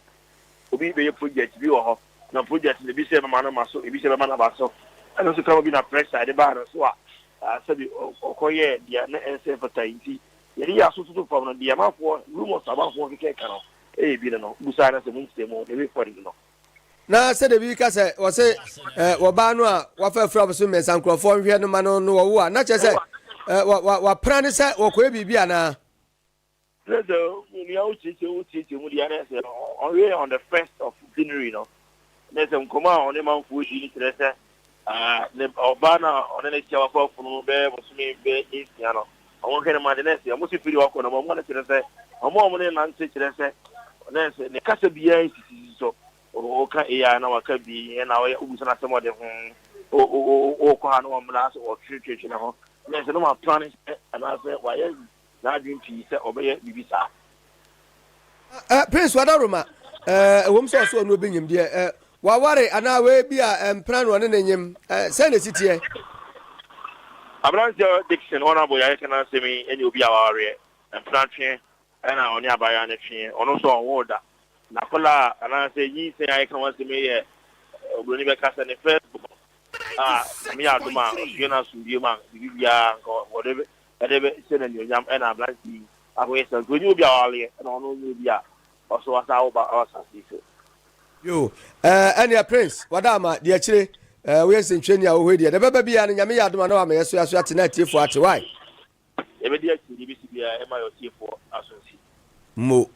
obi bɛyɛ project bi wɔ hɔ na project no ebi sɛ ɛbɛma no ma so ebi sɛ ɛbɛma no ba so ɛno nso kama bi na pressure de baa no so a sɛbi ɔkɔyɛ deɛ na ɛnsɛ fata nti yɛde yɛ aso toto fam no deɛ amafoɔ rumors amafoɔ kekɛka no ɛyɛ bi no busaa no sɛ mu nsɛm mu ɛbɛ fɔre no na sɛ de bi ka sɛ wɔse wɔbaa no a wafa afura bo so mɛnsa nkurɔfoɔ nhwɛ no ma no wɔwo a na kyerɛ sɛ wapra ne sɛ wɔkɔyɛ biribi anaa sɛ nua wotiatia mu deɛ ne sɛ ɔyɛ on the 1st of January no ne sɛ nkɔmmɔ a ɔne manfoɔ di ne kyerɛ sɛ ɔbaa no a ɔne ne kyia wafa afunu bɛɛ bosome bɛɛ ɛsia no ɔmo hwɛ ne ma de ne sɛ ɔmo si firi wakɔ no ɔmo ne kyerɛ sɛ ɔmo ne nante kyerɛ sɛ ne sɛ ne kasa biara sisi so ɔka eya na waka bi na ɔyɛ ubusa na sɛm ɔde ho ɔkɔ ha no ɔmo na sɛ ɔtwetwetwe ne ho ne sɛ no ma plan sɛ anaasɛ wayɛ na adwene pii sɛ ɔbɛyɛ biribi saa Prince Wadaroma ɛwɔm sɛ ɔso ɔno obi nyim deɛ waware anaa wei bi a mpra no ɔne ne nyim sɛ ne sitiɛ aberanteɛ Dixon ɔnabɔ yɛayɛ kana sɛm yi ɛne obi a wawareɛ mpra twe ɛna ɔne abayɛ ne twe ɔno nso ɔnwo da na kola anaasɛ yi sɛ ayɛ kana sɛm yɛ obroni bɛka sɛ ne Facebook me yɛ adom a ɔsue no asomdue ma biribibiaa wɔde ɛde sɛ no anuonyam ɛna aberanteɛ ahoyɛ sɛ nti ɔnyɛ obi a wawareɛ ɛna ɔno ɔnyɛ obi a ɔso wasa woba ɔsase so yo ɛnea Prince Wadama deɛ akyire woyɛ nsɛntwɛni a wɔhɔ deɛ dɛbɛba bia no nyame yɛ adom a na wamɛyɛ so aso ate na atiefoɔ ate wae yɛbɛdi akyiri bɛsi biara ɛma yɛ ɔtiefoɔ asonsi mo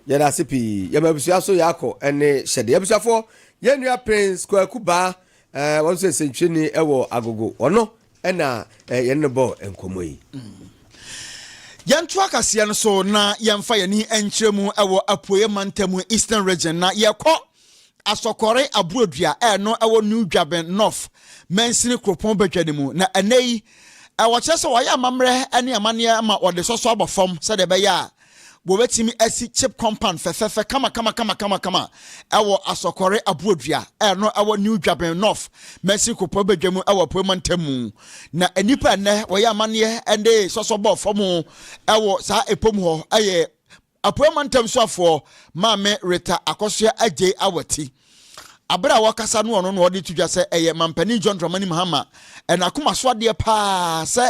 yɛda ase pii yɛma abusua so yɛakɔ ɛne hyɛde abusuafoɔ yɛnnua Prince Kwaku Baa wɔn nso nsɛntwɛni ɛwɔ Agogo ɔno ɛna yɛne bɔ nkɔmmɔ yi yɛnto akaseɛ no so na yɛmfa yɛni ɛnkyerɛ mu ɛwɔ apuoyɛ mantamu Eastern region na yɛkɔ asɔkɔre aburodua ɛno ɛwɔ New Dwaben North mɛnsini kuropɔn badwa ne mu na ɛnɛ yi wɔkyerɛ sɛ wɔyɛ amammerɛ ɛne amanneɛ ama wɔde sɔsɔ abɔ fam sɛdeɛ ɛbɛyɛ a wɔbɛtumi asi chip compound fɛfɛfɛ kama ɛwɔ asɔkɔre aburodua ɛno ɛwɔ New Dwaben North mɛnsini kuropɔn badwa mu ɛwɔ apuoyɛ mantamu na anipa ɛnɛ wɔyɛ amanneɛ ɛne sɔsɔ bɔ fam ɛwɔ saa epom hɔ ɛyɛ apuoyɛ mantam soafoɔ maame Rita Akosua agye awati abra wakasa no ɔno no ɔde tudwa sɛ ɛyɛ mampani John Dramani Mahama ɛna akoma so adeɛ paa sɛ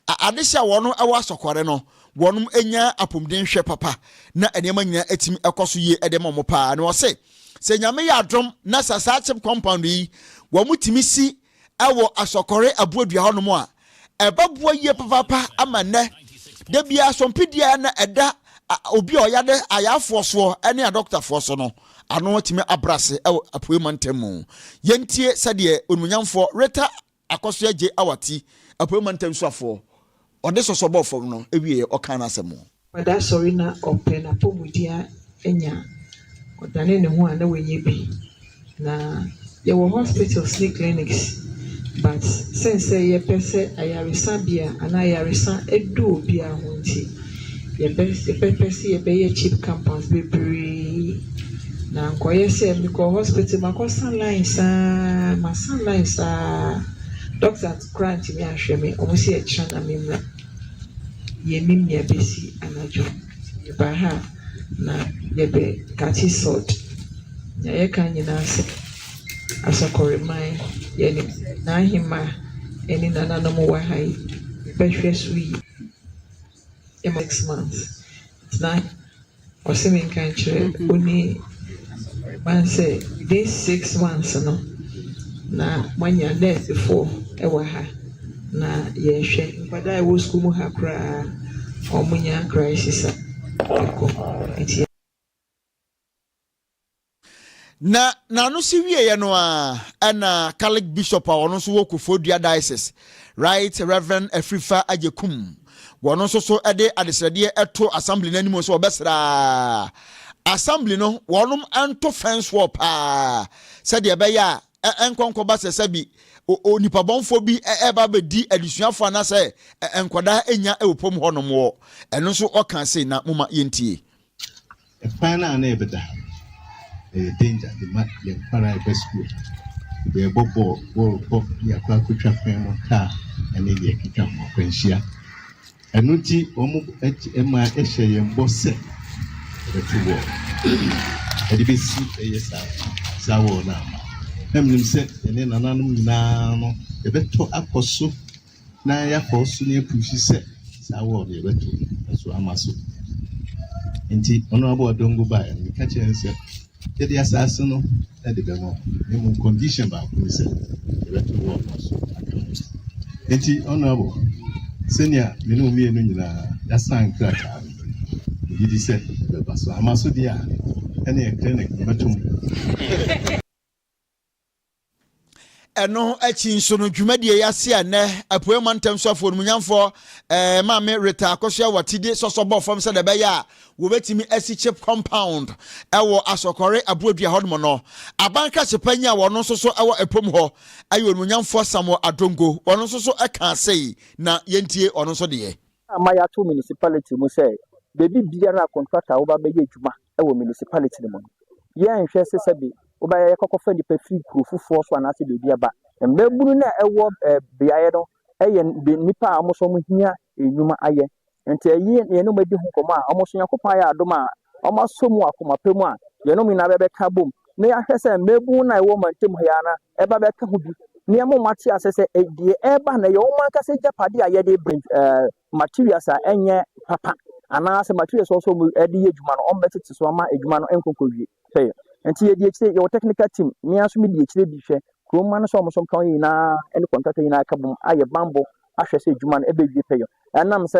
adehyɛ wɔn ɛwɔ asɔkɔre no wɔn enya apomden hwɛ papa na nneɛma nyina etimi ɛkɔ so yie ɛde ma mo paa na wɔse sɛ nyame yɛ adrom na saa chip compound yi wɔn mutimi si ɛwɔ asɔkɔre abuodua hɔ no mu a ɛbɛboa yie papa ama nnɛ da bia asɔmpidia na ɛda obi a ɔyɛ ayafoɔ soɔ ɛne a doctorfoɔ so no ano timi abrase ɛwɔ apuoyɛ mantam mu yɛntie sɛdeɛ onumunyamfoɔ Rita Akosua gye awati apuoyɛ mantam soafoɔ ɔde sɔsɔbɔ fam no ewie ɔka na asɛm wada sɔre na ɔpɛ na pomudia enya ɔdane ne ho a na wɔyɛ bi na yɛwɔ hospitals ne clinics but since yɛpɛ sɛ ayaresa bia ana ayaresa edu obi a ho nti yɛpɛ sɛ yɛbɛyɛ cheap campus bebree na nkɔyɛ sɛ mekɔ hospital makɔsa line saa doctor grant me ahwɛ me ɔmo sɛ yɛkyerɛ na memra yɛnim nea bɛsi anadwo yɛba ha na yɛbɛ kati salt na yɛka nyinaa sɛ asɔkɔreman yɛnim na ahema ɛne nananom wɔ ha yi yɛbɛhwɛ so yi 6 months na ɔsɛ me nka nkyerɛ oni man say this 6 months no na manya nurse for ɛwɔ ha na yɛhwɛ nkwadaa ɛwɔ school mu ha koraa ɔmunya crisis a ɛkɔ na no si wie no a ɛna Catholic Bishop a ɔno nso wɔ Kofodua Diocese Right Reverend Afrifa Ajekum wɔno nso so ɛde adesrɛdeɛ ɛto assembly n'anim nso ɔbɛsra assembly no wɔnom ɛnto fence wall paa sɛdeɛ ɛbɛyɛ a ɛnkɔnkɔba sɛ bi o nipa bonfo bi eba be di adusuafo na say enkwada enya ewopom ho no mo eno so o kan say na moma yentie e pana na ebeda danger the man the para e school be bobo ya kwa kutwa kwan mo car ene de kitwa mo kwanhia eno ti omo ema ehye yembo se e to wo e di be si yesa sawo na emnim se ene nananum nyina no e beto akoso na ya koso ne pushi se sawo ne beto so amaso enti ono abo dongo ba en ka chen se e di asase no e de be no emu condition ba ko se e beto wo so enti ono abo senia me no mi enu nyina ya san kraka yidi se be ba so amaso dia ene e clinic beto eno achi nso no dwumadie yase ane apoe mantem so afo munyanfo ma me reta akoso watide sosobo fam se de be ya wo betimi asi chip compound ewo asokore abuadua hodmo no abanka chepanya wono so so ewo epom ho ayo munyanfo samo adongo wono so so eka sei na yentie ono so de amaya to municipality mu say bebi biara contractor wo ba be adwuma ewo municipality ne mo ye nhwe se bi obaye kokofa di free fufuo so anase bebi aba mbebunu na ewo biaye no eye nipa amoso mo hia enyuma aye enti ayi ye no madi hu komo a amoso yakopa ya adoma amasomu akomapemu a ye no mina bebe ka bom na ya hwese mbebunu na ewo mantem ya na eba be ka hu bi ni amo mate asese die eba na ye o man ka se japade aye de bring materials a enye papa anase materials also mu edi adwuma no ombetete so ama adwuma no enkokowie say enti ye die kire your technical team me aso me die kire bi hwe kroma no so mo so kan yi na ene contractor yi na aka bom aye bambo ahwe se adwuma no ebewie peyo enam se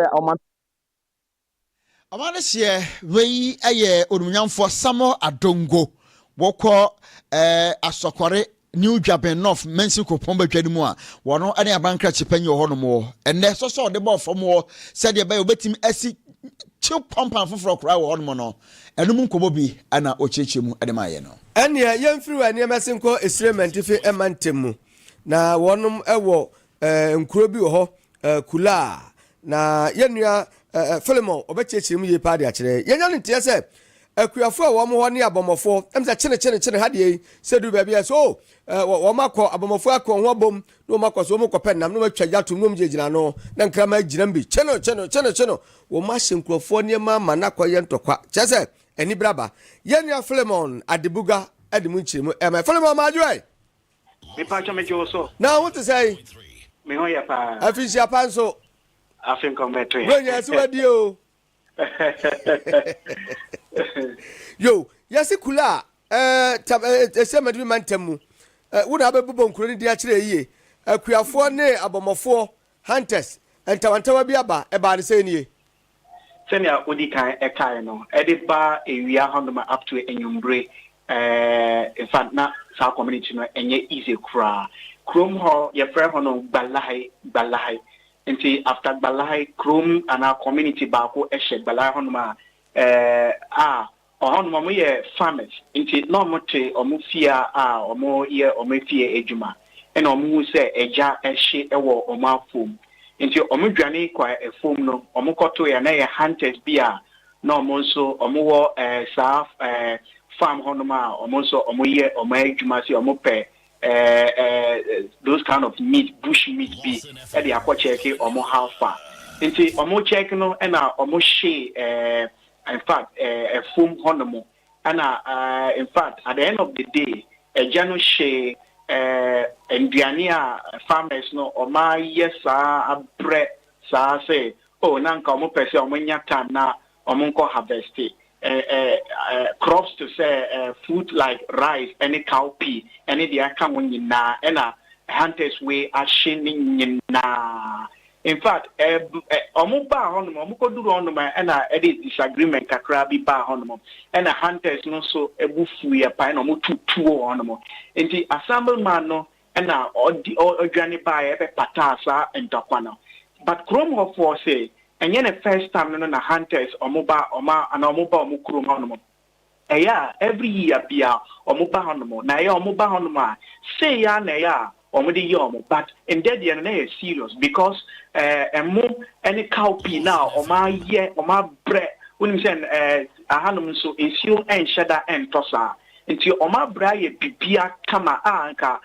amane sie wei aye onumnyamfo samo adongo woko asokore New Japan North Mexico pomba twanimu a wono ane abankra chepanye ho no mo enne so so de bo fom wo said ye ba obetim asi chip pompa foforo kra wo no mo no enum nkobo bi ana ochechemu ade maye no ene yemfiri wa ne mesinko experiment fi emantemu na wonum ewo nkuro bi wo ho kula na yenua Philemon obechechemu ye pa de akire yenya ne tie se akuafo a wo mo ho ne abomofo emza chene hade sedu ba bia so wo makọ abomofo akọ ho bom no makọ so mo kọpẹ nam no matwa yatum no mjejina no na nkrama ginam bi cheno wo ma hyenkrofo ne ma manakọ ye ntokwa chese eni braba yenia Philemon adebuga ademu nchiremu Philemon majoy me pa cho me jo so na what to say me ho ya pa afisia panso afin kombetre wenya so wadi o yo yasi kula esemedi mantemu wona abebubo nkuro ni dia kire yie akuafo ne abomofo hunters entawantawa bi aba eba ne sei nie senia odi kan ekai no edi ba ewia hondoma up to enyumbre in fact na sa community no enye easy kra krom ho ye frɛ ho no balahai nti after balahai krom ana community ba ko ehye balahai hondoma honoma mo ye farmers nti no mo te omo fia omo ye omo fie ejuma ena omo se eja ehye ewo omo afom nti omo dwane kwa efom no omo koto ya na ye hunters bia na omo nso omo wo farm honoma omo nso omo ye omo ejuma si omo pe those kind of meat bush meat be e dey akwa check omo how far nti omo check no ena omo she in fact a foam honomo and in fact at the end of the day a jano she Indiania farmers no or my yes a bread sa say oh nanka omo pese omo nya time na omo ko harvest crops to say food like rice any cowpea any the aka won nyina and hunters way a shining nyina. In fact, omo ba honom omo ko duru honom na e dey disagreement kakra bi ba honom and hunters no so ebufu ya pa na omo tutuo honom enti assembleman no na odwane ba e be patasa entokwa no but krom ho for say enye the first time no na hunters omo ba omo krom honom every year bia omo ba honom na omo ba honom say ya na ya omudi yom but in that the na serious because any cowpea now oma bre when you say ahanum so ensure and shada and tosa into oma bra ye bibia kama anka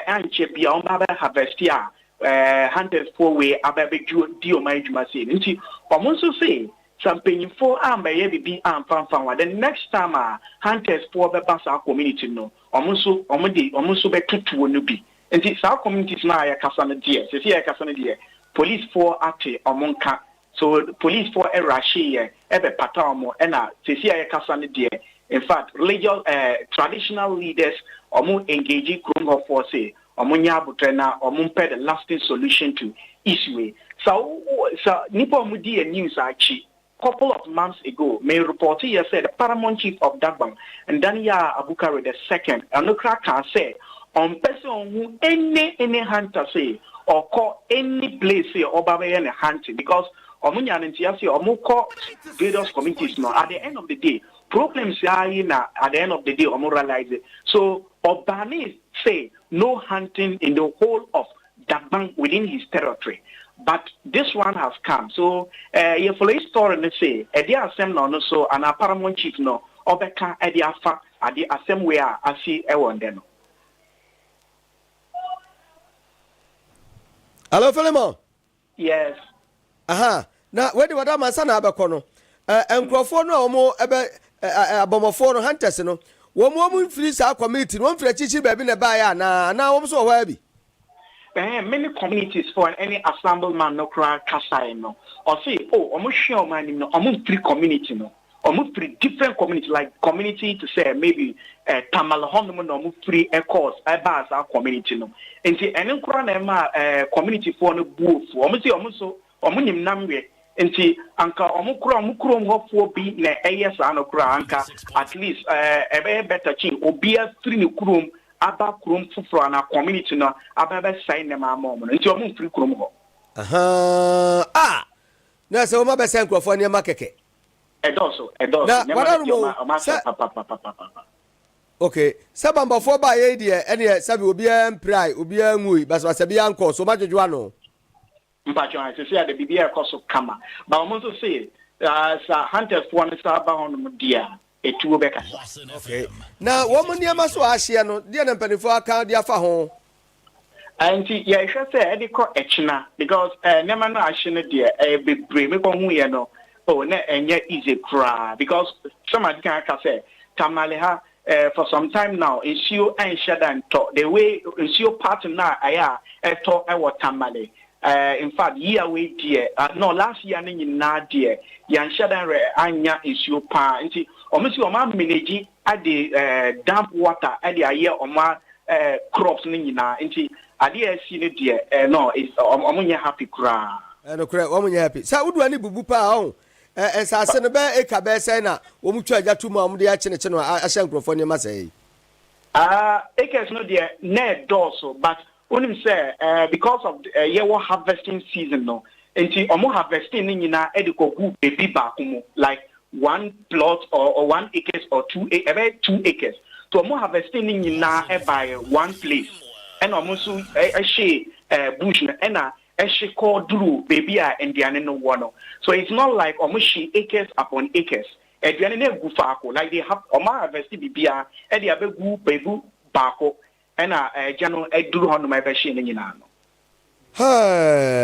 anche bia oma ba harvest ya 104 way ababe di oma adwuma say into omonso say something for ambaye bibi amfanfa the next time hunters for be basa community no omonso be tutu no bi nti sa communities na ya kasa na die se ya kasa na die police for ate omonka so police for erashi ye ebe pataomo na se ya kasa na die in fact religious traditional leaders engage krom for say omunya abutre na omumpe the lasting solution to issue so nipo mudi news achi couple of months ago may report here said the paramount chief of Dagbang and Daniel Abukari II Anokra can say on person who any hunter say or call any place say or babayan hunting because omunya ntia say omukọ various communities no at the end of the day problems are in at the end of the day realize it so Obani say no hunting in the whole of Dagbang within his territory. But this one has come. So, you follow the story and say, a dear assembly no so, and a paramount chief no, Obeka, a dear fa, a dear assembly, I see a one then. Hello, Philemon. Yes. Aha. Now, where do Madame Sana Abacono? And Crawford no more about Abomophone hunters, no. One woman frees our community, one for a chichi baby in a buyer, now I'm so happy. Many communities for any assemblyman no cry kasai no or say almost sure man no almost 3 community no almost 3 different community like community to say maybe Tamal Honum no almost 3 echoes about our community no and see any community for no booth almost so omunim namwe enti anka omukrom hofo bi na eyes anokra anka at least better chin obia 3 ne krom aba krom fufro na community no aba sign them amom no nti omu free krom ho na se o ma be sen krofo ne makeke edoso okay sabambafo ba ye de ene sabi obi emprai obi anwu basa sabi anko so majojo ano mpacho I say the bibia koso kama ba omo so say sa hunters for no sa ba hono dia etuo beka okay na womo niam so ahye no dia na mpanifo aka dia fa ho anti ya hwe say e de ko echina because nema no ahye no dia bebre me ko hu ye no na enye easy cry because somebody can say tamale ha for some time now issue and shadan to the way issue part na aya eto e watamale in fact year we dear no last year ni na dear yan shadan re anya issue pa nti omisi o ma manage at the damp water at the year o ma crops ni na nti ade asi ni dear no is omunya happy kra no kra omunya happy sa wudu ani bubu pa o ensase no be eka be say na wo mu twa agatu mu amde ya chene no ahye nkrofo ni ma say ekes no dear na also but unim say because of year harvesting season no enti omo harvesting ni na ediko gu baby back mu like 1 plot or 1 acres or 2 acres to omo harvesting ni na by one place and omo so she bush na she call duru baby indian no one so it's not like omo she acres upon acres eduane na gu faako like they have omo harvest bibia e dey abegu baby baako and jano eduru hono my version ni na no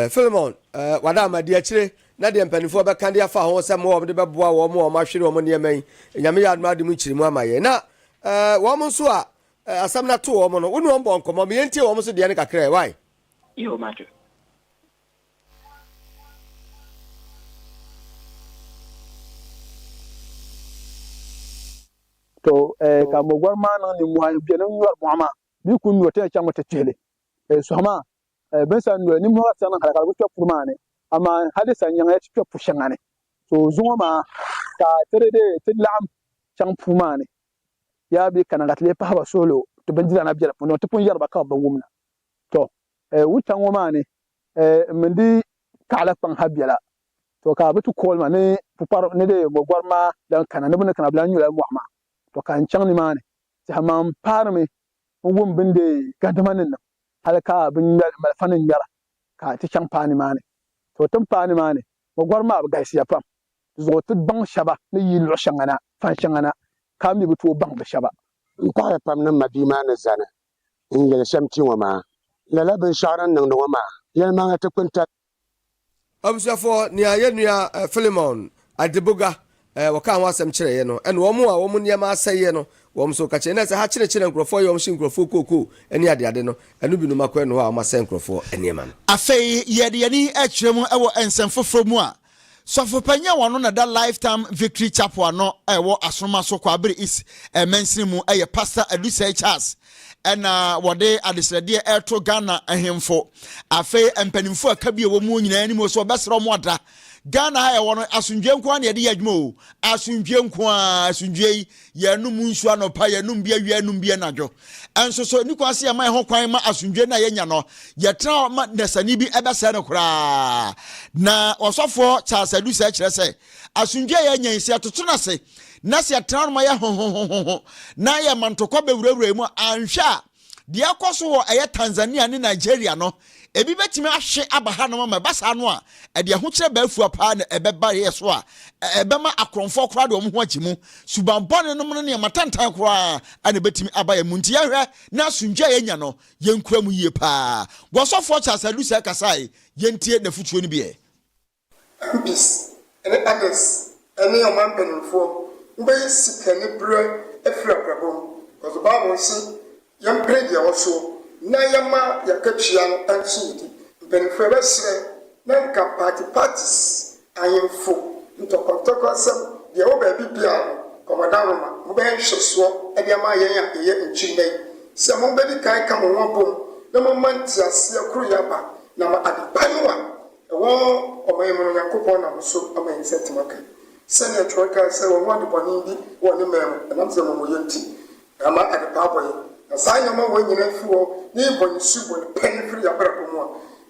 Philemon wada ma dia kire na de mpanifo be kan dia fa ho se mo de beboa wo mo ma hwere wo ne man nyame ya adma de mu kire mu amaye na wo mo so a asam na to wo mo no wonu wo bon komo me yentie wo mo so de ne kakra why yo matter to ka mo gwarma na ni mu bi na nyu muama bi kun no te chama te tele so ma ben san no ni mu sa na kala kala ko purmane ama hade san yang ya to pushangane so zuma ma ka tere de tilam chang purmane ya bi kana gatle pa ba solo to bandira na biyar no to pun yarba ka ba wumna to wutan woma ne mindi kala pan habiyala to ka bitu kolma ne pupar ne de mo gwarma dan kana ne bun kana blan yula muama to kan chang ni mane ta mam parme wum binde gadamanin nan halka bin malfanin yara ka ti champagne mane to tun pani mane mo gorma ba gaisi ya pam zo tu bang shaba ni yi lo shangana fan shangana ka mi bu to bang ba shaba nta ya pam nan mabi ma na zana in yel shamti wa ma la bin sharan nan no ma yel ma ta kunta obsafo ni ayenua Philemon Adebuga waka wasem kire ye no ene wo mu a wo mu niam aseye no wo so ka kire na se ha kire nkrofo ye wo shi nkrofo koko eni ade no enu binu makwa no ha ma se nkrofo eniema no afei ye ni e kire mu e wo ensem foforo mu a sofo panya wono na da lifetime victory chapel no e wo asroma so kwa abere is mensin mu e ye pastor Adusa Charles ena wode adesrede e to Ghana ahemfo afei empanimfo akabie wo mu nyina ani mo so obesro mo ada Ghana ha wono asundwe nko na ye adwuma o asundwe nko asundwe ye num nsu anopa ye num bia wi anum bia nadwo enso so ni kwase ye man ho kwan ma asundwe na ye nya no ye tra ma nesani bi ebese ne kura na osofo Charles Adusa kire se asundwe ye nya nsi atoto na se na se tra no ma ye ho na ye mantokwa bewurawura mu anhwa de akoso wo eye Tanzania ne Nigeria no ebi betimi ahwe abaha no ma basa no a ede ho kire baafu apa na ebeba yeso a ebema akronfo kora de omho agimu subambone no ne matantan kora ana betimi abaya munti yahwe na sunjwa yenya no yenkura mu yie pa gosofo Charles Adusa kasai yentie na futuo ni biye MPs and others and your man penfo mbey sikani bro efra prabom because the Bible say yam pray dia also na yama yakatwia no anchidi penfo besre na nka parties ayemfo ntokotoko asem dia wo ba bibia no komodaroma mbey hweso e dia ma yen ya eye nchimei se mo be di kai ka mo wabom na mo manti ase akuru yaba na ma adipanwa ewo omayemo Yakobon na so amayinsetimaka senior troika say won wadi boni bi woni mem na mse mo yenti ama adipaboy na sanya ma wonyina fiwo ni boni subo ni pen free abrabo mu a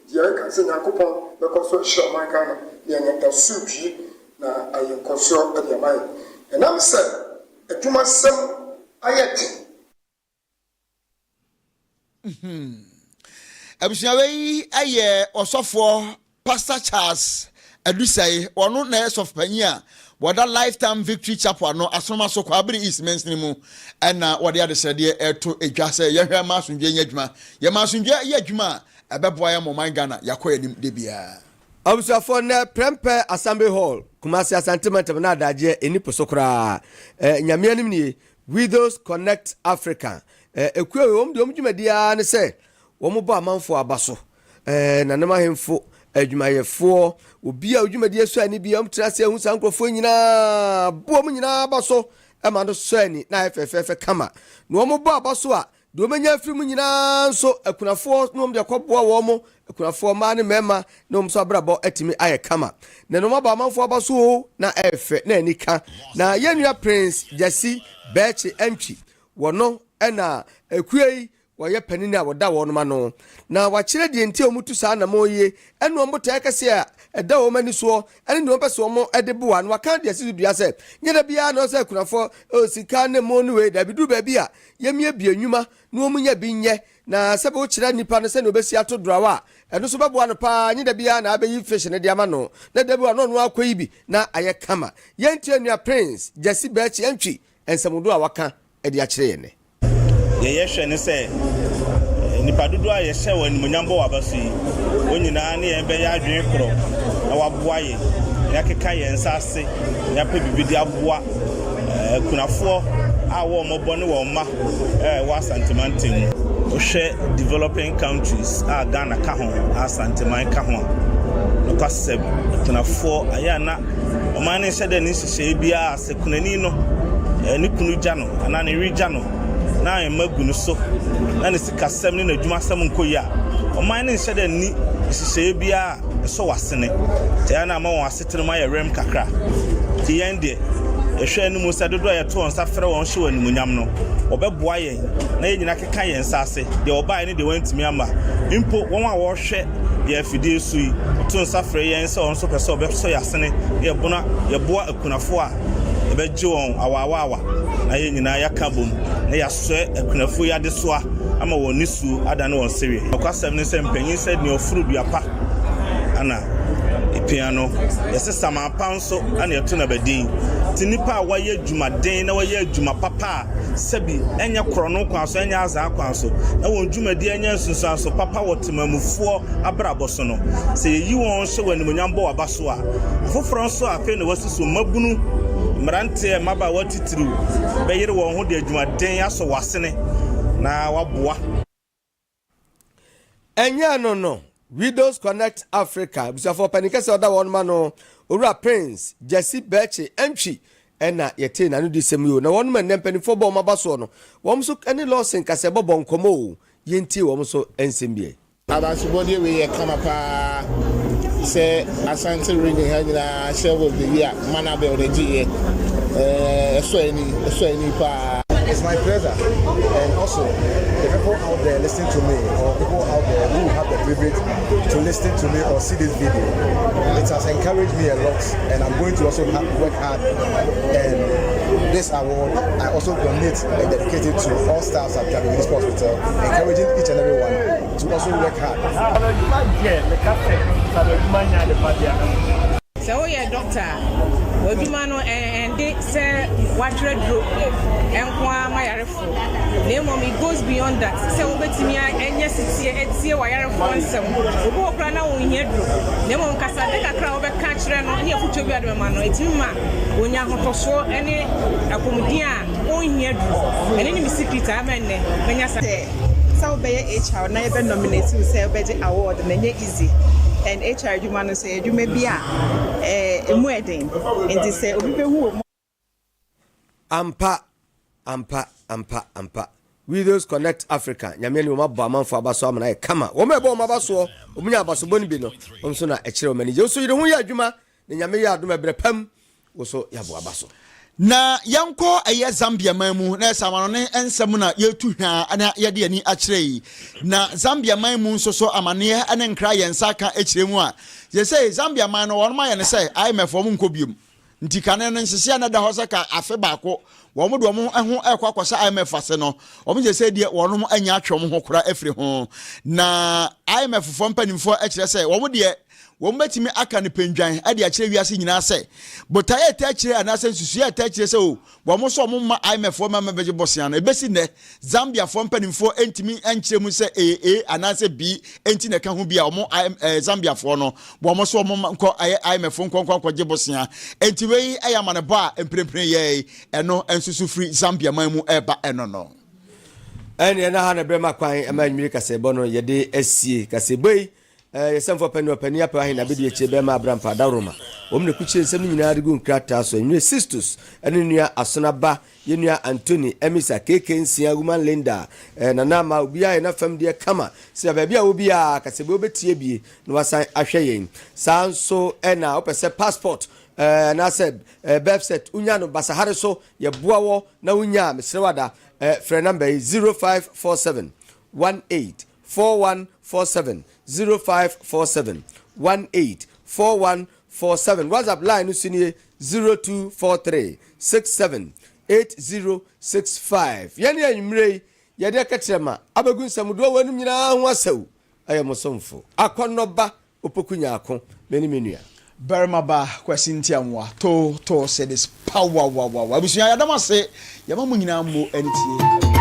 ye ka se Yakobon be ko so show man Ghana ye nya subi na ayenkoso ade amay na mse adwuma sem ayeti abusuawe aye osofo Pastor Charles Adusa ono na of panya wada lifetime victory chapel no asoma so kwa abiri is mensin mu na wada adesede eto edwase ye hwe ma asundwe nyadwuma ye ma asundwe ye adwuma ebeboa ya mo man Ghana yakoya nim de bia obsafo na Prempe Assembly Hall Kumasi Asantiment na adaje enipo sokra nyame anim ni Widows Connect Africa ekwe wom de omdwumadia ne se wo bo amanfo abaso na nema hemfo adwumayefo obi a adwumadie so ani bia omtrase hu sankrofo nyina bo mu nyina abaso ema do so ani na efefefe kama no wo bo abaso a do menya afiri mu nyina nso akunafo no mde koboa wo mo akunafo ma ne mema no mso abrabo atimi aye kama na no maba amanfo abaso na efe na anika na yenua Prince Jesse Bechi Entry wono ena ekuei woye panini a woda wo no ma no na wakire de ntie omutu sa na moye eno mboto akase a eda wo mani so ene no pese wo ede boa no waka de asidu dua se nyeda bia na se kunafo o sika ne mo no we da bidu ba bia yemie bia nwuma no omunya bi nye na sebe wo kire nipa no se no besi ato drawa eno so beboa no pa nyeda bia na abeyi fish ne de ama no na da bia no no akoyi bi na aye kama yentie nua Prince Jesse Bechi Entry ensamudo a waka ede akire ye ne ye hwe ne se nipa dodo a ye hye wani munyambo wabaso yi onyina ne ye be ya adwen kro na waboa ye ya keka ye nsase ya pe bibidi aboa kunafo a wo mobo ne wo ma wa santimantem o hwe developing countries a Ghana ka ho a santiman ka ho no kwaseb kunafo aya na o man ne hye de ne hye bia se kunani no ni kunu gya no ana ne ri gya no na emagunu so na ne sikasem ne adwuma sam nkoya o man ne hye de ni hye bia so wasene te na ma won asetere ma ye rem kakra ti yende ehwe anu musa dodo ya to onsa frɛ won hye wani munyam no obɛboa yen na ye nyina keka yen sase de obae ne de wantimi ama impo won a wo hwɛ ye afidie sui to onsa frɛ yen sɛ on so pɛ sɛ obɛso yasene ye bona ye boa akunafo a ebɛgye won awawawa na ye nyina yaka bom na yasɔ akunafo ya de so a ama wɔ nisu ada no wɔ sewe ɔkwasɛm ne sɛ mpanyin sɛ ne ɔfuru duapa ana epiano yɛsɛ samapa nso ana yɛto na badin ti nipa a wɔyɛ dwumaden na wɔyɛ dwuma papa sɛbi ɛnyɛ korɔno kwan so ɛnyɛ azaa kwan so na wɔn dwumadi ɛnyɛ nsunsuan so papa wɔ temamufoɔ abrabɔ so no sɛ yɛyi wɔn hyɛ wɔ animonyam bɔ waba so a foforɔ nso afei na wɔsi so mabunu mmeranteɛ mmaba a wɔtitiriw bɛyere wɔn ho de adwumaden asɔ wɔasene na waboa ɛnyɛ no Widows Connect Africa busafo panikese oda won ma no owura Prince Jesse Bechi Entry ena yete na no disem yo na won ma nempanifo bo maba so no wom so ene Lawson kase bobo nkomo yenti wom so ensem bie abasubodi we kama pa say Asante reading hanyina share of the year mana be odegi so any pa. It's my pleasure, and also the people out there listening to me, or people out there who have the privilege to listen to me or see this video, it has encouraged me a lot, and I'm going to also work hard. And this award, I also donate and dedicate it to all staffs at Calvin Hospital, encouraging each and every one to also work hard. So yeah, doctor. Odumano and they say what red group and my yarefo. Name it goes beyond that. So betimi and yes it's here yarefo ansem. Obo okra na won here group. Name on kasa de kakra obe ka kire no here fucho bi adema no etima onya hotoso ene akomudi a on here group. Ene ni secret amenne menya say so be HR na be nominate you say be award na nye easy. And HR you man say you may be emu eden and say obi be hu ampa Widows Connect Africa nyame ni mo ba manfo abaso amana e kama wo me bo mo abaso omunya abaso boni bi no onso na e kire o mani je so yire hu ya adwuma na nyame ya adoma brepam wo so ya bo abaso na yanko eye Zambia mamu na samano ne ensem na yetu hwa na yede ani akire na Zambia mamu nso so amane ane nkra yensa ka akire mu a ye say Zambia man no won ma ye ne say IMF wo nko biom nti kane no nsese na da hosa ka afe baako wo mo do mo ho ekwakwasa IMF ase no wo mo je say de won mo anya atwom ho kora afiri ho na IMF fo mpanimfo akire say wo mo de wọ́n bẹ́tìmí aka ní pendwan ẹ̀dí àkyerẹ́ wíyásí nyinaa sẹ́ bọ̀tà yẹ tẹ́ àkyerẹ́ ànáṣẹ́ nsusu yẹ tẹ́ àkyerẹ́ sẹ́ o wọ́n mo sọ ọmọ IMF fọ́ mẹ́mẹ́ bẹ́gye bọ̀sìá no ebesi nẹ Zambia fọ́ mpanimfo ẹ̀ntìmí ẹ̀nkyerẹ́ mu sẹ́ AA ànáṣẹ́ B ẹ̀ntì nẹ̀ka ho bi a ọmọ Zambia fọ́ no wọ́n mo sọ ọmọ nkọ IMF nkọ gye bọ̀sìá ẹ̀ntì wẹ́yì ẹ̀yà amanebọ a mprempren yẹ ẹ̀no ẹ̀nsusu firi Zambia man mu ẹ̀ba ẹ̀no no. ẹni ẹ̀na ha na bẹ́ẹ̀ ma kwan ẹ̀ma ẹ̀nwiri kasẹ̀bọ no yẹde ẹ̀sie kasẹ̀bọ yi yesemfo pani apa hin abedi eche be ma abrampa daroma omne kuchi nsem nyina de gu nkrata so enwe Sistus ene nua asonaba ye nua Anthony Emisa keke nsia woman Linda na na ma obia na fam de kama se ba bia obia kasebe obetie bie no wasan ahwe yen sanso ena opese passport na se birth set unya no basahare so ye boawo na unya mesrewada free number 0547 184147 0547 184147 WhatsApp line usini 0243 678065 yani anyumrei yede katrema abagun samudo wanum nyina ho asaw ayemosomfo akonoba opokunya akon menimenia Bermaba kwasinti amwa to said this power wa abusua yadama se yama mu nyina mo entie